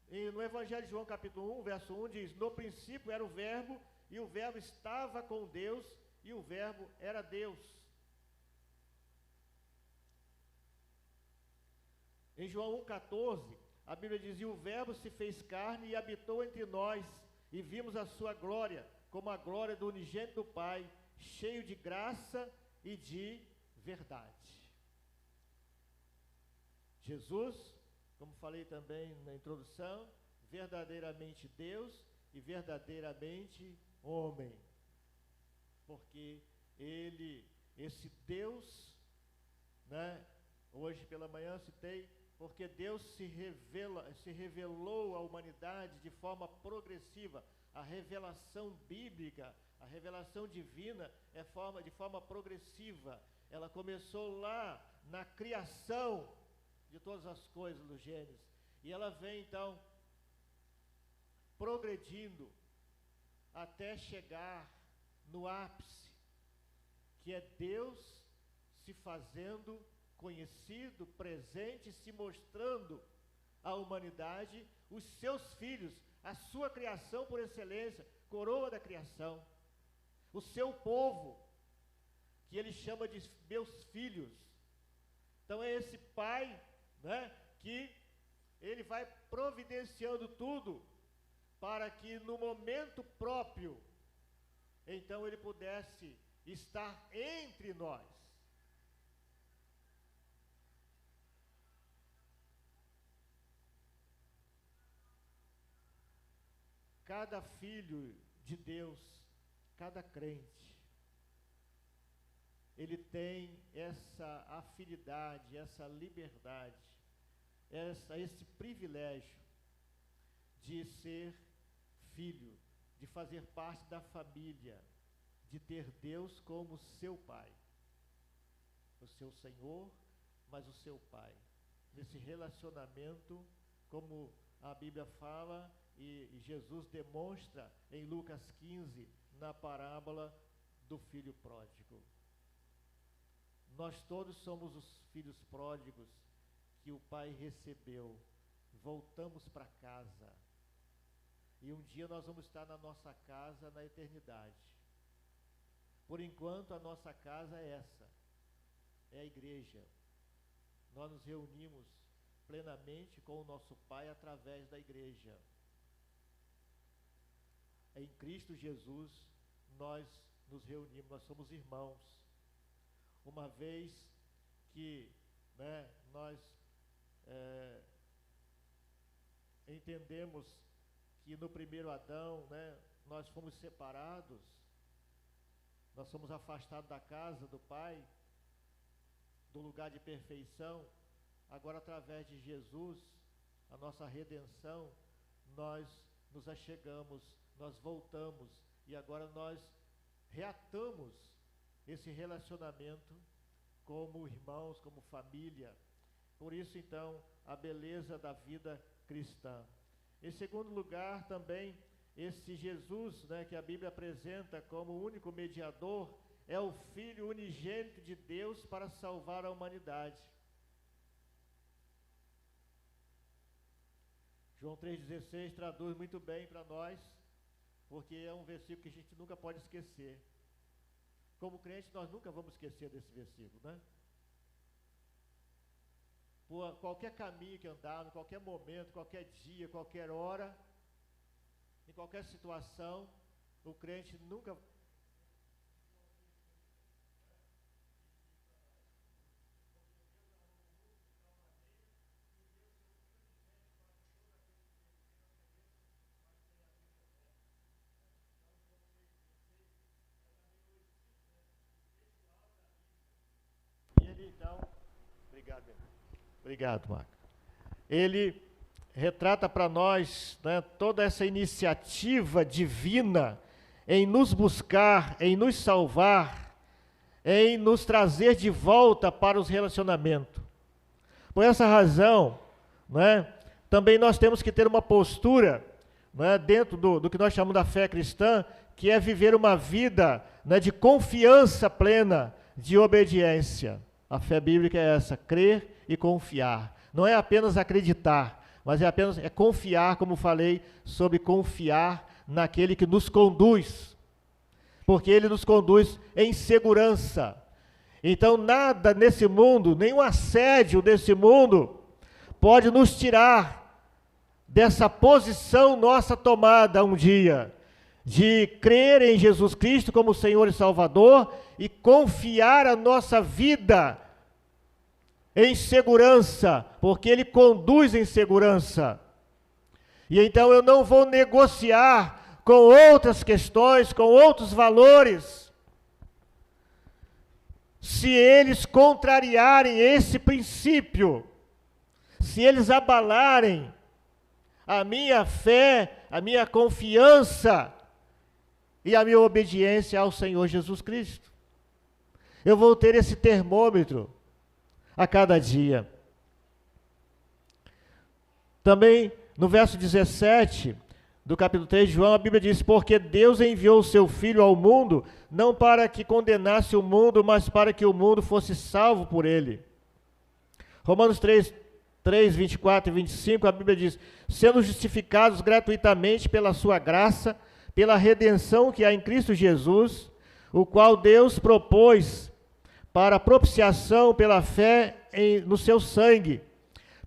E no Evangelho de João capítulo 1, verso 1 diz: no princípio era o verbo, e o verbo estava com Deus, e o verbo era Deus. Em João 1,14, a Bíblia diz: e o verbo se fez carne e habitou entre nós, e vimos a sua glória, como a glória do unigênito do Pai, cheio de graça e de verdade. Jesus, como falei também na introdução, verdadeiramente Deus e verdadeiramente homem. Porque ele, esse Deus, né, hoje pela manhã citei, porque Deus se revelou à humanidade de forma progressiva. A revelação bíblica, a revelação divina é de forma progressiva. Ela começou lá na criação de todas as coisas do Gênesis, e ela vem então progredindo até chegar no ápice, que é Deus se fazendo conhecido, presente, se mostrando à humanidade, os seus filhos, a sua criação por excelência, coroa da criação, o seu povo, que ele chama de meus filhos. Então é esse pai, né, que ele vai providenciando tudo para que no momento próprio, então ele pudesse estar entre nós. Cada filho de Deus, cada crente, ele tem essa afinidade, essa liberdade, esse privilégio de ser filho, de fazer parte da família, de ter Deus como seu pai, o seu Senhor, mas o seu pai. Nesse relacionamento, como a Bíblia fala, e Jesus demonstra em Lucas 15, na parábola do filho pródigo. Nós todos somos os filhos pródigos que o pai recebeu. Voltamos para casa. E um dia nós vamos estar na nossa casa na eternidade. Por enquanto, a nossa casa é essa, é a igreja. Nós nos reunimos plenamente com o nosso Pai através da igreja. Em Cristo Jesus, nós nos reunimos, nós somos irmãos. Uma vez que, né, nós entendemos que no primeiro Adão, né, nós fomos separados, nós fomos afastados da casa do Pai, do lugar de perfeição, agora através de Jesus, a nossa redenção, nós nos achegamos, nós voltamos e agora nós reatamos esse relacionamento como irmãos, como família. Por isso, então, a beleza da vida cristã. Em segundo lugar, também, esse Jesus, né, que a Bíblia apresenta como o único mediador, é o Filho unigênito de Deus para salvar a humanidade. João 3,16 traduz muito bem para nós, porque é um versículo que a gente nunca pode esquecer. Como crente, nós nunca vamos esquecer desse versículo, né? Por qualquer caminho que andarmos, qualquer momento, qualquer dia, qualquer hora, em qualquer situação, o crente nunca... Então, obrigado, Marco. Ele retrata para nós, né, toda essa iniciativa divina em nos buscar, em nos salvar, em nos trazer de volta para os relacionamentos. Por essa razão, né, também nós temos que ter uma postura, né, dentro do que nós chamamos da fé cristã, que é viver uma vida, né, de confiança plena, de obediência. A fé bíblica é essa, crer e confiar. Não é apenas acreditar, mas é confiar, como falei, sobre confiar naquele que nos conduz. Porque ele nos conduz em segurança. Então nada nesse mundo, nenhum assédio desse mundo, pode nos tirar dessa posição nossa tomada um dia, de crer em Jesus Cristo como Senhor e Salvador e confiar a nossa vida em segurança, porque Ele conduz em segurança. E então eu não vou negociar com outras questões, com outros valores, se eles contrariarem esse princípio, se eles abalarem a minha fé, a minha confiança e a minha obediência ao Senhor Jesus Cristo. Eu vou ter esse termômetro a cada dia. Também no verso 17 do capítulo 3 de João, a Bíblia diz: porque Deus enviou o seu Filho ao mundo, não para que condenasse o mundo, mas para que o mundo fosse salvo por ele. Romanos 3, 24 e 25, a Bíblia diz: sendo justificados gratuitamente pela sua graça, pela redenção que há em Cristo Jesus, o qual Deus propôs para propiciação pela fé no seu sangue,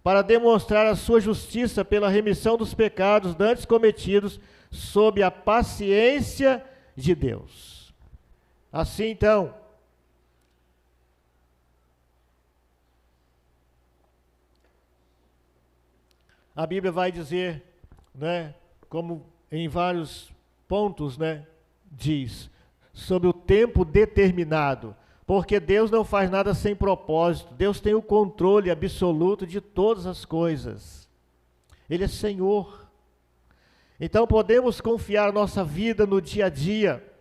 para demonstrar a sua justiça pela remissão dos pecados dantes cometidos sob a paciência de Deus. Assim então, a Bíblia vai dizer, né, como em vários pontos, né, diz, sobre o tempo determinado, porque Deus não faz nada sem propósito. Deus tem o controle absoluto de todas as coisas. Ele é Senhor. Então podemos confiar nossa vida no dia a dia,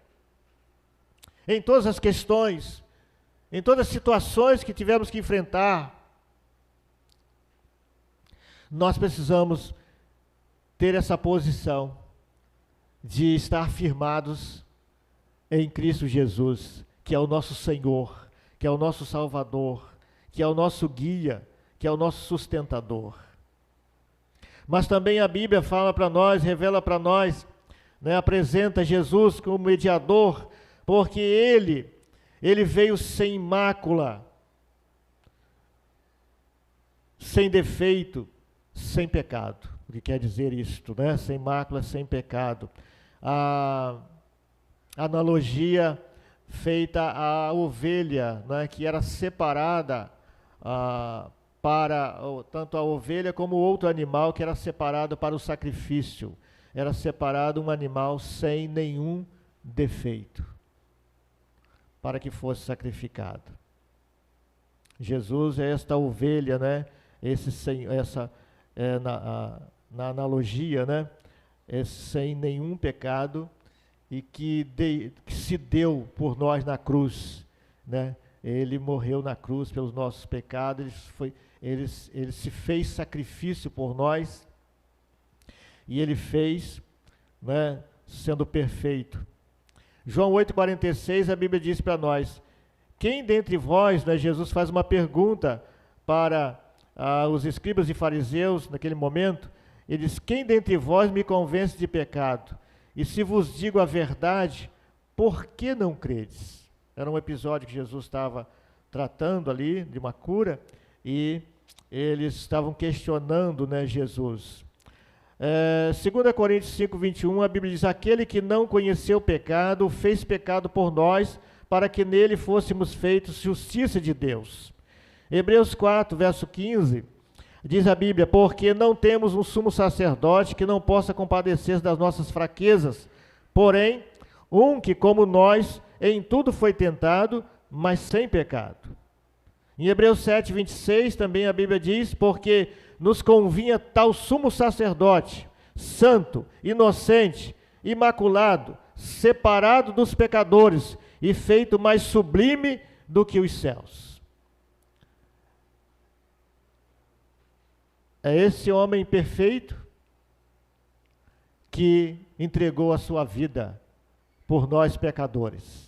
em todas as questões, em todas as situações que tivemos que enfrentar. Nós precisamos ter essa posição de estar firmados em Cristo Jesus, que é o nosso Senhor, que é o nosso Salvador, que é o nosso guia, que é o nosso sustentador. Mas também a Bíblia fala para nós, revela para nós, né, apresenta Jesus como mediador, porque ele veio sem mácula, sem defeito, sem pecado. O que quer dizer isto, né? Sem mácula, sem pecado. A analogia feita à ovelha, né, que era separada para tanto a ovelha como outro animal que era separado para o sacrifício. Era separado um animal sem nenhum defeito, para que fosse sacrificado. Jesus é esta ovelha, né? Na analogia, né? Sem nenhum pecado e que se deu por nós na cruz, né? Ele morreu na cruz pelos nossos pecados, ele se fez sacrifício por nós e ele fez, né, sendo perfeito. João 8,46, a Bíblia diz para nós: quem dentre vós, né, Jesus faz uma pergunta para os escribas e fariseus naquele momento, ele diz: quem dentre vós me convence de pecado? E se vos digo a verdade, por que não credes? Era um episódio que Jesus estava tratando ali, de uma cura, e eles estavam questionando, né, Jesus. 2 Coríntios 5,21, a Bíblia diz: aquele que não conheceu o pecado, fez pecado por nós, para que nele fôssemos feitos justiça de Deus. Hebreus 4, verso 15, diz a Bíblia: porque não temos um sumo sacerdote que não possa compadecer das nossas fraquezas, porém, um que, como nós, em tudo foi tentado, mas sem pecado. Em Hebreus 7, 26, também a Bíblia diz: porque nos convinha tal sumo sacerdote, santo, inocente, imaculado, separado dos pecadores e feito mais sublime do que os céus. É esse homem perfeito que entregou a sua vida por nós pecadores.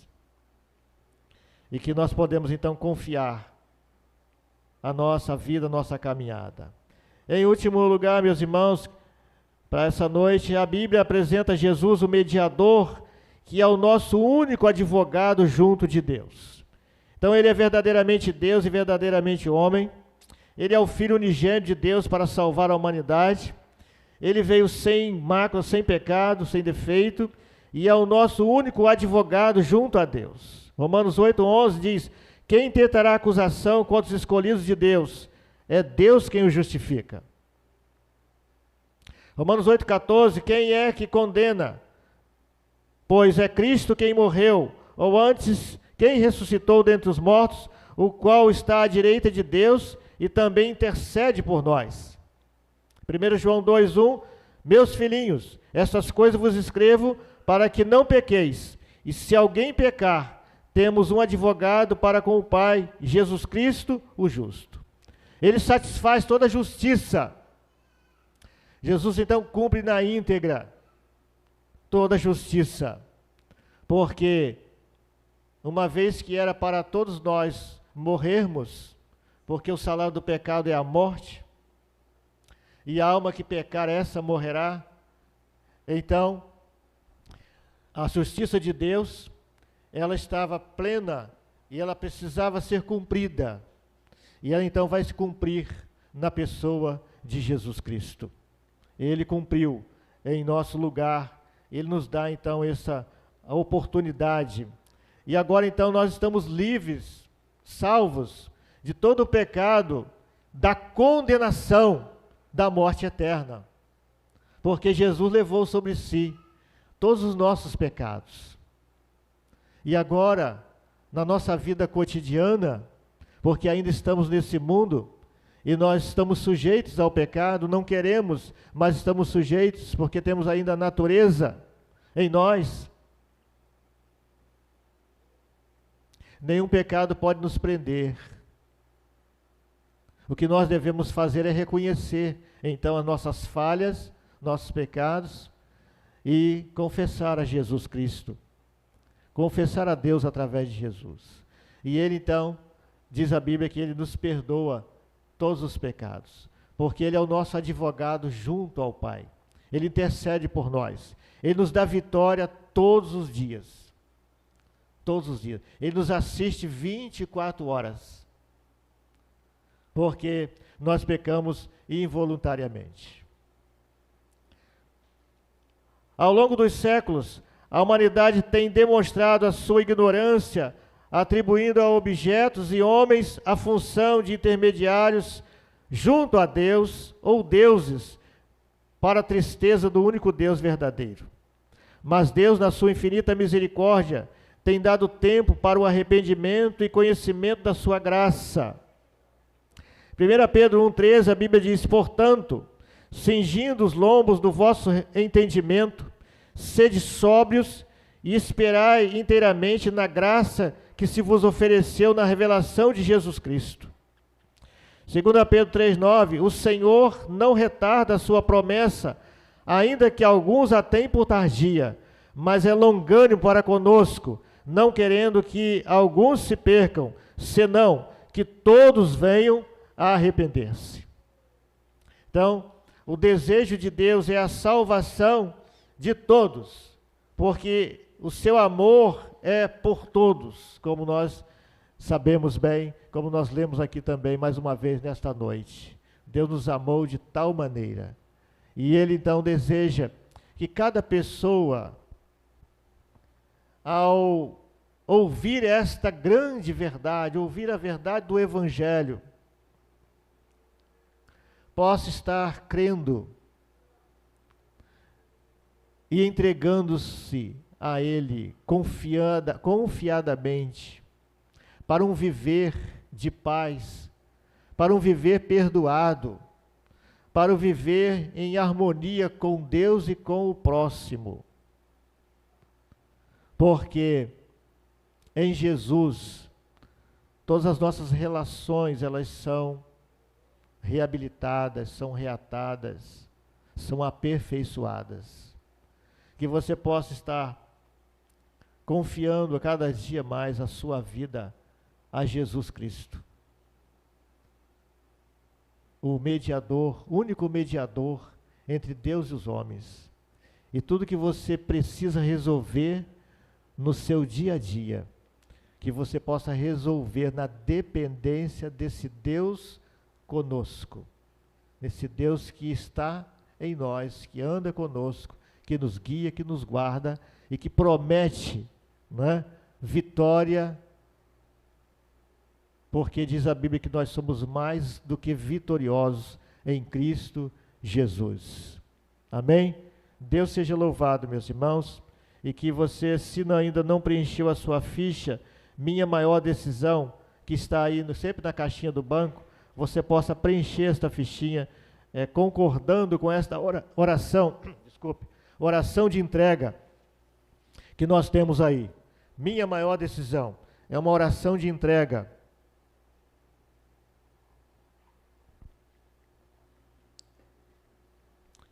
E que nós podemos então confiar a nossa vida, a nossa caminhada. Em último lugar, meus irmãos, para essa noite, a Bíblia apresenta Jesus, o mediador, que é o nosso único advogado junto de Deus. Então ele é verdadeiramente Deus e verdadeiramente homem. Ele é o Filho unigênito de Deus para salvar a humanidade. Ele veio sem mácula, sem pecado, sem defeito, e é o nosso único advogado junto a Deus. Romanos 8:11 diz: quem tentará acusação contra os escolhidos de Deus? É Deus quem o justifica. Romanos 8,14, quem é que condena? Pois é Cristo quem morreu, ou antes, quem ressuscitou dentre os mortos, o qual está à direita de Deus e também intercede por nós. 1 João 2,1, meus filhinhos, essas coisas vos escrevo para que não pequeis, e se alguém pecar, temos um advogado para com o Pai, Jesus Cristo, o justo. Ele satisfaz toda a justiça. Jesus então cumpre na íntegra toda a justiça, porque uma vez que era para todos nós morrermos, porque o salário do pecado é a morte, e a alma que pecar essa morrerá, então a justiça de Deus, ela estava plena e ela precisava ser cumprida. E ela então vai se cumprir na pessoa de Jesus Cristo. Ele cumpriu em nosso lugar, ele nos dá então essa oportunidade. E agora então nós estamos livres, salvos de todo o pecado, da condenação, da morte eterna. Porque Jesus levou sobre si todos os nossos pecados. E agora, na nossa vida cotidiana, porque ainda estamos nesse mundo, e nós estamos sujeitos ao pecado, não queremos, mas estamos sujeitos, porque temos ainda a natureza em nós. Nenhum pecado pode nos prender. O que nós devemos fazer é reconhecer, então, as nossas falhas, nossos pecados, e confessar a Jesus Cristo. Confessar a Deus através de Jesus. E Ele, então, diz a Bíblia que Ele nos perdoa todos os pecados, porque Ele é o nosso advogado junto ao Pai. Ele intercede por nós. Ele nos dá vitória todos os dias. Todos os dias. Ele nos assiste 24 horas. Porque nós pecamos involuntariamente. Ao longo dos séculos, a humanidade tem demonstrado a sua ignorância, atribuindo a objetos e homens a função de intermediários junto a Deus ou deuses, para a tristeza do único Deus verdadeiro. Mas Deus, na sua infinita misericórdia, tem dado tempo para o arrependimento e conhecimento da sua graça. 1 Pedro 1,13, a Bíblia diz: portanto, cingindo os lombos do vosso entendimento, sede sóbrios e esperai inteiramente na graça que se vos ofereceu na revelação de Jesus Cristo. 2 Pedro 3,9, o Senhor não retarda a sua promessa, ainda que alguns a tenham por tardia, mas é longânimo para conosco, não querendo que alguns se percam, senão que todos venham a arrepender-se. Então, o desejo de Deus é a salvação de todos, porque o seu amor é por todos, como nós sabemos bem, como nós lemos aqui também mais uma vez nesta noite. Deus nos amou de tal maneira, e Ele então deseja que cada pessoa, ao ouvir esta grande verdade, ouvir a verdade do Evangelho, possa estar crendo e entregando-se a Ele confiadamente, para um viver de paz, para um viver perdoado, para um viver em harmonia com Deus e com o próximo. Porque em Jesus, todas as nossas relações, elas são reabilitadas, são reatadas, são aperfeiçoadas. Que você possa estar confiando a cada dia mais a sua vida a Jesus Cristo, o mediador, único mediador entre Deus e os homens. E tudo que você precisa resolver no seu dia a dia, que você possa resolver na dependência desse Deus conosco, desse Deus que está em nós, que anda conosco, que nos guia, que nos guarda e que promete, né, vitória, porque diz a Bíblia que nós somos mais do que vitoriosos em Cristo Jesus. Amém? Deus seja louvado, meus irmãos, e que você, se ainda não preencheu a sua ficha, minha maior decisão, que está aí sempre na caixinha do banco, você possa preencher esta fichinha, concordando com esta oração, oração de entrega que nós temos aí. Minha maior decisão é uma oração de entrega.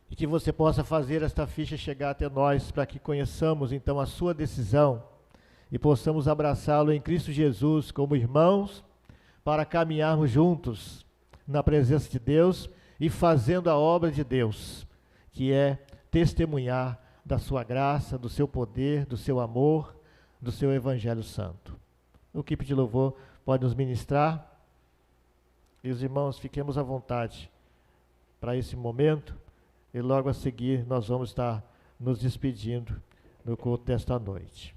E que você possa fazer esta ficha chegar até nós, para que conheçamos então a sua decisão e possamos abraçá-lo em Cristo Jesus como irmãos, para caminharmos juntos na presença de Deus e fazendo a obra de Deus, que é testemunhar da sua graça, do seu poder, do seu amor, do seu Evangelho Santo. O equipe de louvor pode nos ministrar, e os irmãos, fiquemos à vontade para esse momento, e logo a seguir nós vamos estar nos despedindo no culto desta noite.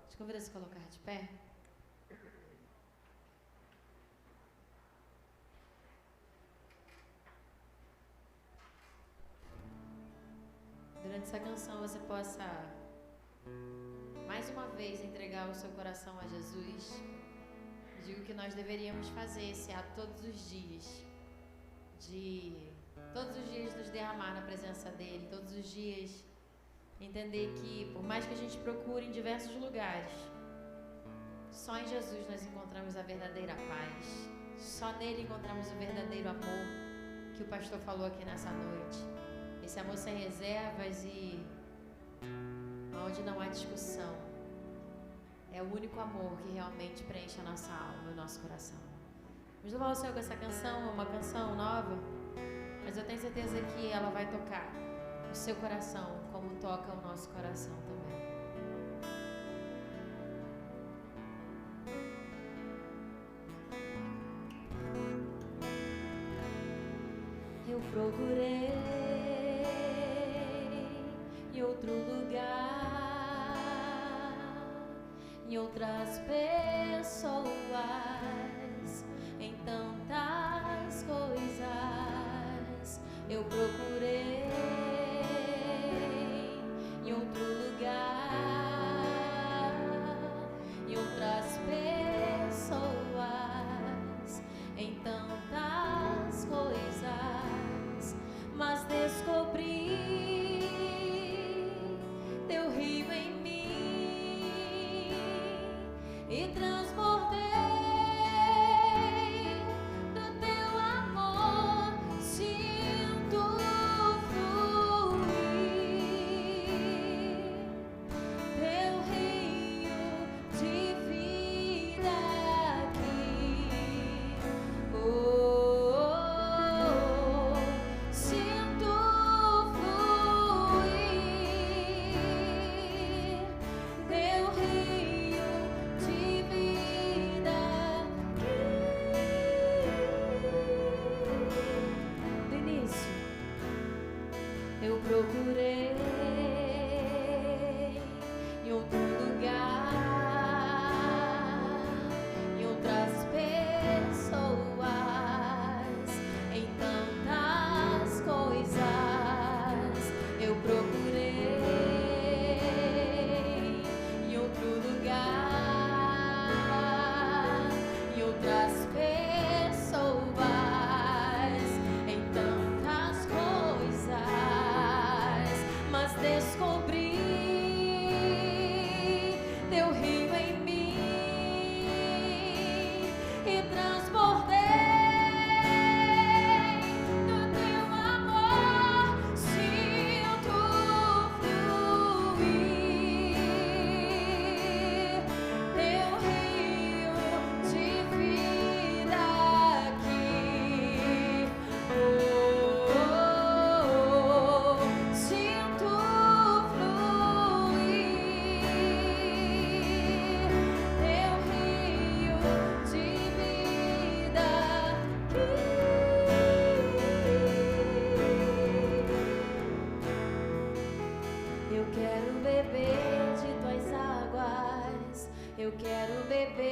Te convido a se colocar de pé. Durante essa canção você possa mais uma vez entregar o seu coração a Jesus. Digo que nós deveríamos fazer esse ato todos os dias, nos derramar na presença dele, todos os dias entender que por mais que a gente procure em diversos lugares, só em Jesus nós encontramos a verdadeira paz, só nele encontramos o verdadeiro amor que o pastor falou aqui nessa noite, esse amor sem reservas e onde não há discussão. É o único amor que realmente preenche a nossa alma e o nosso coração. Vamos louvar o Senhor com essa canção, uma canção nova, mas eu tenho certeza que ela vai tocar o seu coração como toca o nosso coração também. Eu procurei em outro lugar, em outras pessoas, em tantas coisas. Eu procurei em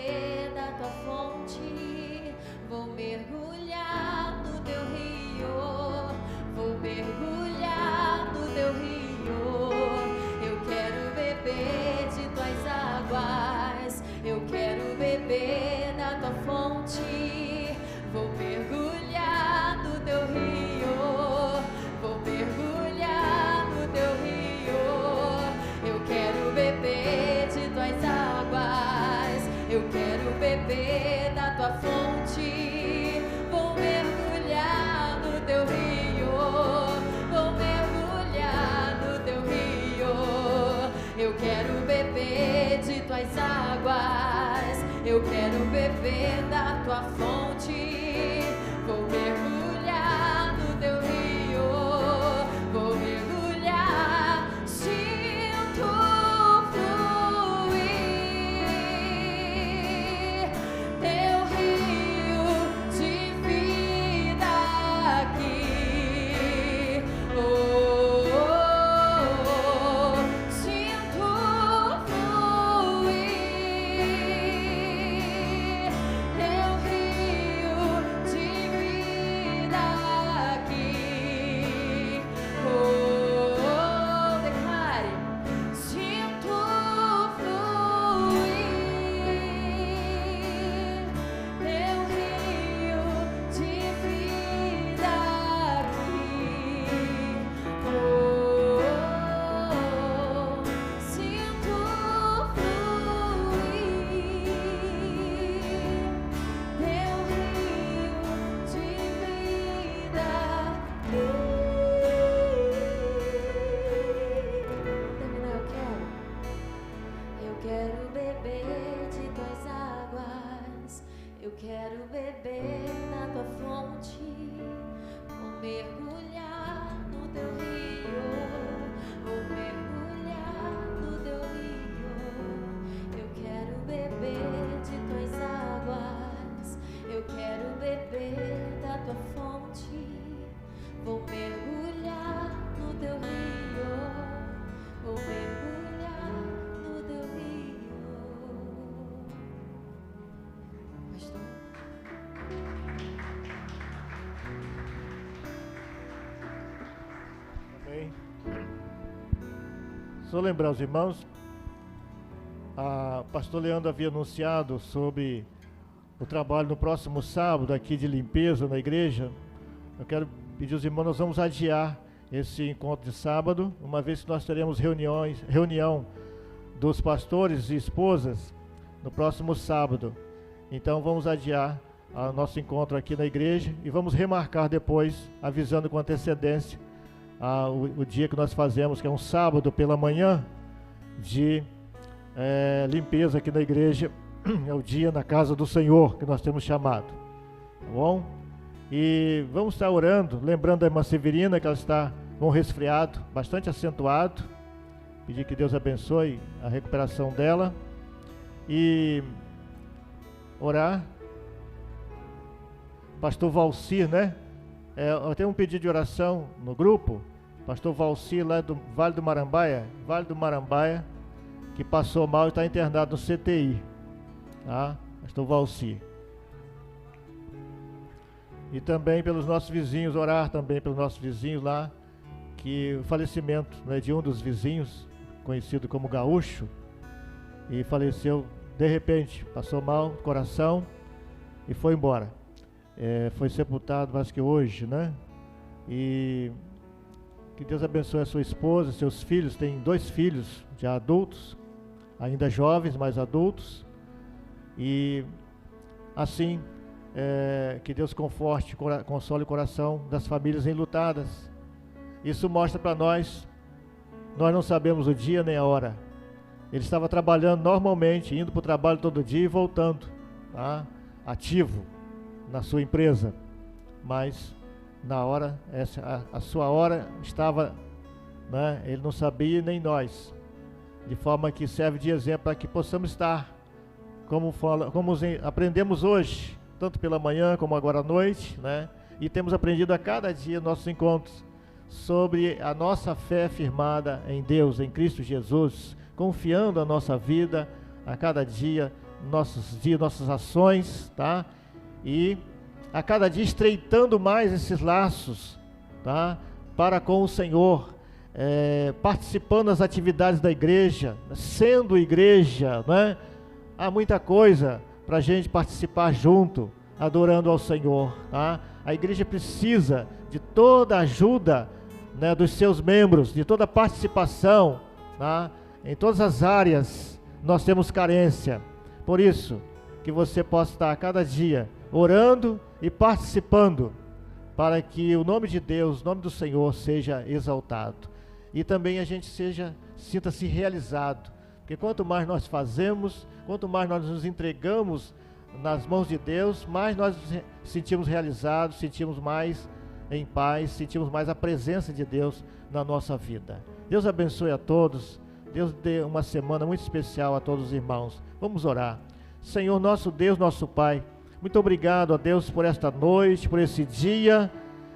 beber da tua fonte, vou mergulhar no teu rio, vou mergulhar no teu rio. Eu quero beber de tuas águas, eu quero beber da tua fonte, vou mergulhar no teu rio, vou mergulhar no teu rio. Eu quero beber de tuas águas, eu quero beber da tua fonte, vou mergulhar no teu rio, vou mergulhar no teu rio. Eu quero beber de tuas águas, eu quero beber da tua fonte, vou mergulhar no teu rio, vou mergulhar, sinto fluir teu rio de vida aqui. Oh, oh, oh, sinto fluir teu rio de vida aqui. Oh, oh, declare, sinto fluir teu rio de vida aqui. Oh, oh, sinto fluir teu rio de vida aqui. Terminar, eu quero beber de tuas águas, eu quero beber na tua fonte, vou mergulhar no teu rio, vou mergulhar no teu rio. Eu quero beber de tuas águas, eu quero beber da tua fonte, vou mergulhar no teu rio, vou mergulhar no teu rio. Pastor? Amém. Só lembrar os irmãos, a pastor Leandro havia anunciado sobre o trabalho no próximo sábado aqui de limpeza na igreja. Eu quero pedir aos irmãos, nós vamos adiar esse encontro de sábado, uma vez que nós teremos reunião dos pastores e esposas no próximo sábado. Então vamos adiar o nosso encontro aqui na igreja e vamos remarcar depois, avisando com antecedência o dia que nós fazemos, que é um sábado pela manhã, de limpeza aqui na igreja. É o dia na casa do Senhor que nós temos chamado, tá bom? E vamos estar orando, lembrando da irmã Severina, que ela está com um resfriado bastante acentuado. Pedir que Deus abençoe a recuperação dela e orar. Pastor Valcir, né? Eu tenho um pedido de oração no grupo. Pastor Valcir, lá do Vale do Marambaia, que passou mal e está internado no CTI, tá? Pastor Valcir. E também pelos nossos vizinhos, orar também pelos nossos vizinhos lá, que o falecimento, né, de um dos vizinhos, conhecido como Gaúcho, e faleceu de repente, passou mal, coração, e foi embora. Foi sepultado, mas que hoje, né? E que Deus abençoe a sua esposa, seus filhos. Tem 2 filhos já adultos, ainda jovens, mas adultos. E assim, que Deus conforte, console o coração das famílias enlutadas. Isso mostra para nós não sabemos o dia nem a hora. Ele estava trabalhando normalmente, indo para o trabalho todo dia e voltando, tá? Ativo na sua empresa, mas na hora, a sua hora estava, né? Ele não sabia, nem nós, de forma que serve de exemplo para que possamos estar, como aprendemos hoje, tanto pela manhã como agora à noite, né? E temos aprendido a cada dia nossos encontros sobre a nossa fé firmada em Deus, em Cristo Jesus, confiando a nossa vida a cada dia nossos dias, nossas ações, tá? E a cada dia estreitando mais esses laços, tá? Para com o Senhor, participando das atividades da igreja, sendo igreja, né? Há muita coisa para a gente participar junto, adorando ao Senhor, tá? A igreja precisa de toda a ajuda, né, dos seus membros, de toda a participação, tá? Em todas as áreas nós temos carência. Por isso, que você possa estar a cada dia orando e participando, para que o nome de Deus, o nome do Senhor seja exaltado. E também a gente sinta-se realizado, porque quanto mais nós fazemos, quanto mais nós nos entregamos nas mãos de Deus, mais nós nos sentimos realizados, sentimos mais em paz, sentimos mais a presença de Deus na nossa vida. Deus abençoe a todos. Deus dê uma semana muito especial a todos os irmãos. Vamos orar. Senhor, nosso Deus, nosso Pai, muito obrigado a Deus por esta noite, por esse dia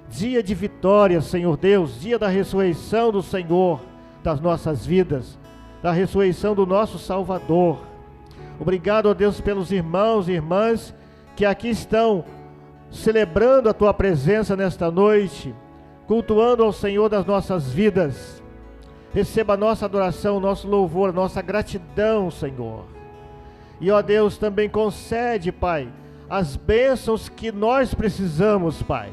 de vitória, Senhor Deus, dia da ressurreição do Senhor das nossas vidas, da ressurreição do nosso Salvador. Obrigado a Deus pelos irmãos e irmãs que aqui estão celebrando a Tua presença nesta noite, cultuando ao Senhor das nossas vidas. Receba a nossa adoração, o nosso louvor, a nossa gratidão, Senhor. E, ó Deus, também concede, Pai, as bênçãos que nós precisamos, Pai.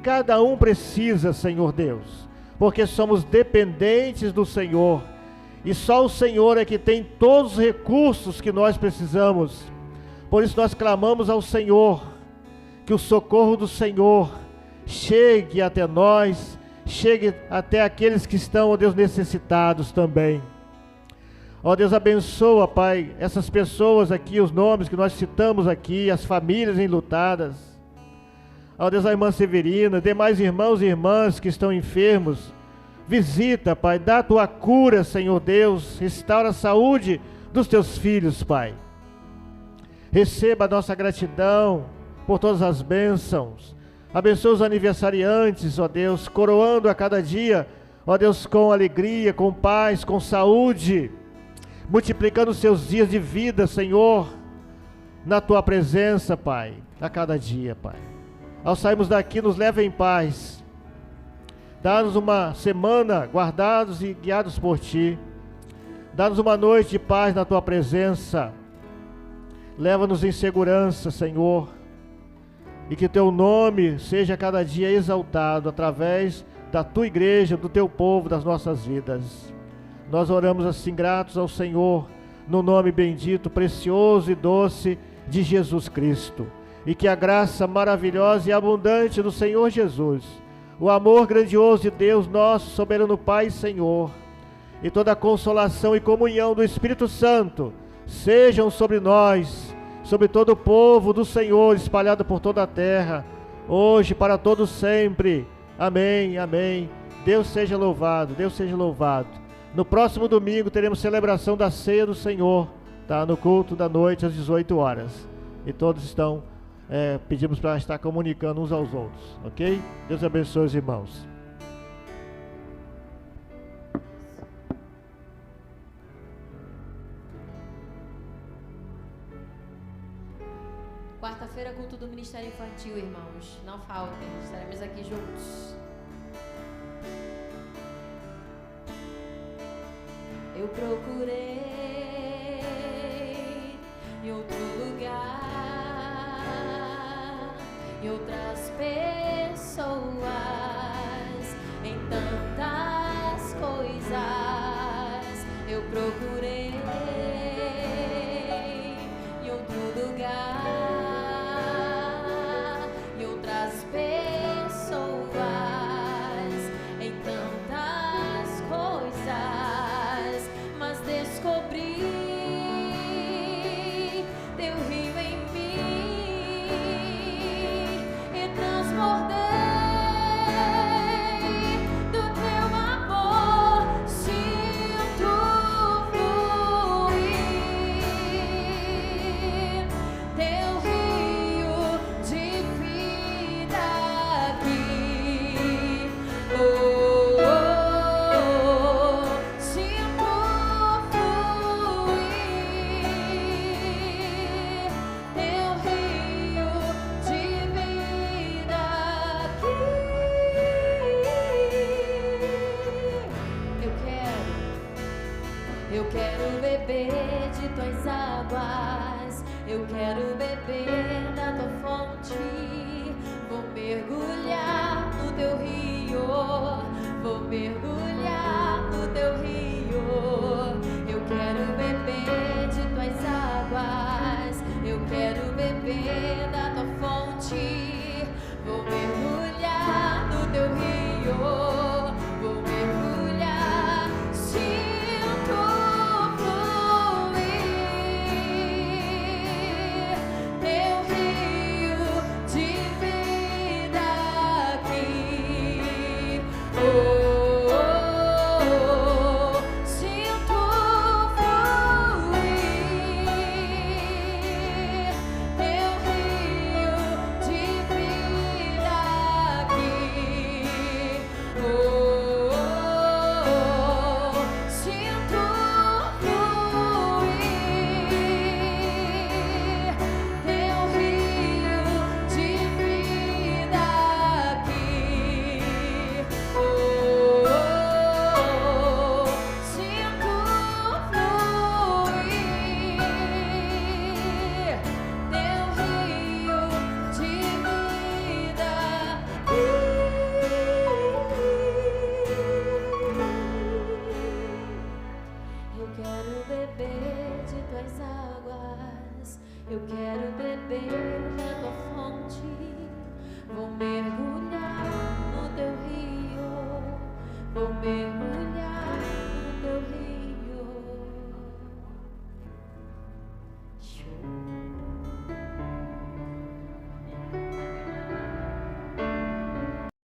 Cada um precisa, Senhor Deus, porque somos dependentes do Senhor. E só o Senhor é que tem todos os recursos que nós precisamos. Por isso nós clamamos ao Senhor, que o socorro do Senhor chegue até nós, chegue até aqueles que estão, ó Deus, necessitados também. Ó Deus, abençoa, Pai, essas pessoas aqui, os nomes que nós citamos aqui, as famílias enlutadas. Ó Deus, a irmã Severina, demais irmãos e irmãs que estão enfermos, visita, Pai, dá a Tua cura, Senhor Deus, restaura a saúde dos Teus filhos, Pai. Receba a nossa gratidão por todas as bênçãos. Abençoa os aniversariantes, ó Deus, coroando a cada dia, ó Deus, com alegria, com paz, com saúde, multiplicando os seus dias de vida, Senhor, na Tua presença, Pai, a cada dia, Pai. Ao sairmos daqui, nos leva em paz. Dá-nos uma semana guardados e guiados por Ti. Dá-nos uma noite de paz na Tua presença. Leva-nos em segurança, Senhor. E que Teu nome seja cada dia exaltado através da Tua igreja, do Teu povo, das nossas vidas. Nós oramos assim gratos ao Senhor, no nome bendito, precioso e doce de Jesus Cristo. E que a graça maravilhosa e abundante do Senhor Jesus, o amor grandioso de Deus, nosso soberano Pai e Senhor, e toda a consolação e comunhão do Espírito Santo, sejam sobre nós, sobre todo o povo do Senhor, espalhado por toda a terra, hoje, para todos sempre. Amém, amém. Deus seja louvado, Deus seja louvado. No próximo domingo teremos celebração da ceia do Senhor, tá? No culto da noite às 18 horas. E todos estão, pedimos para estar comunicando uns aos outros, ok? Deus abençoe os irmãos. Quarta-feira, culto do Ministério Infantil, irmãos. Não faltem, estaremos aqui juntos. Eu procurei em outro lugar, em outras pessoas, em tantas coisas. Eu procurei em outro lugar, em outras pessoas, em tantas coisas, mas descobri Teu rio em mim e transbordei do Teu amor. Sinto fluir beber de tuas águas, eu quero beber da tua fonte. Vou mergulhar no teu rio, vou mergulhar no teu rio. Eu quero beber de tuas águas, eu quero beber da tua fonte. Vou mergulhar no teu rio, vou mergulhar, sinto fluir teu rio de vida aqui. Oh, oh, oh, sinto fluir teu rio de vida aqui. Oh, oh, oh, sinto fluir teu rio de vida aqui. Oh, oh, oh, sinto fluir teu rio de vida. Eu quero beber de tuas águas, eu quero beber da tua fonte. Vou mergulhar no teu rio, vou mergulhar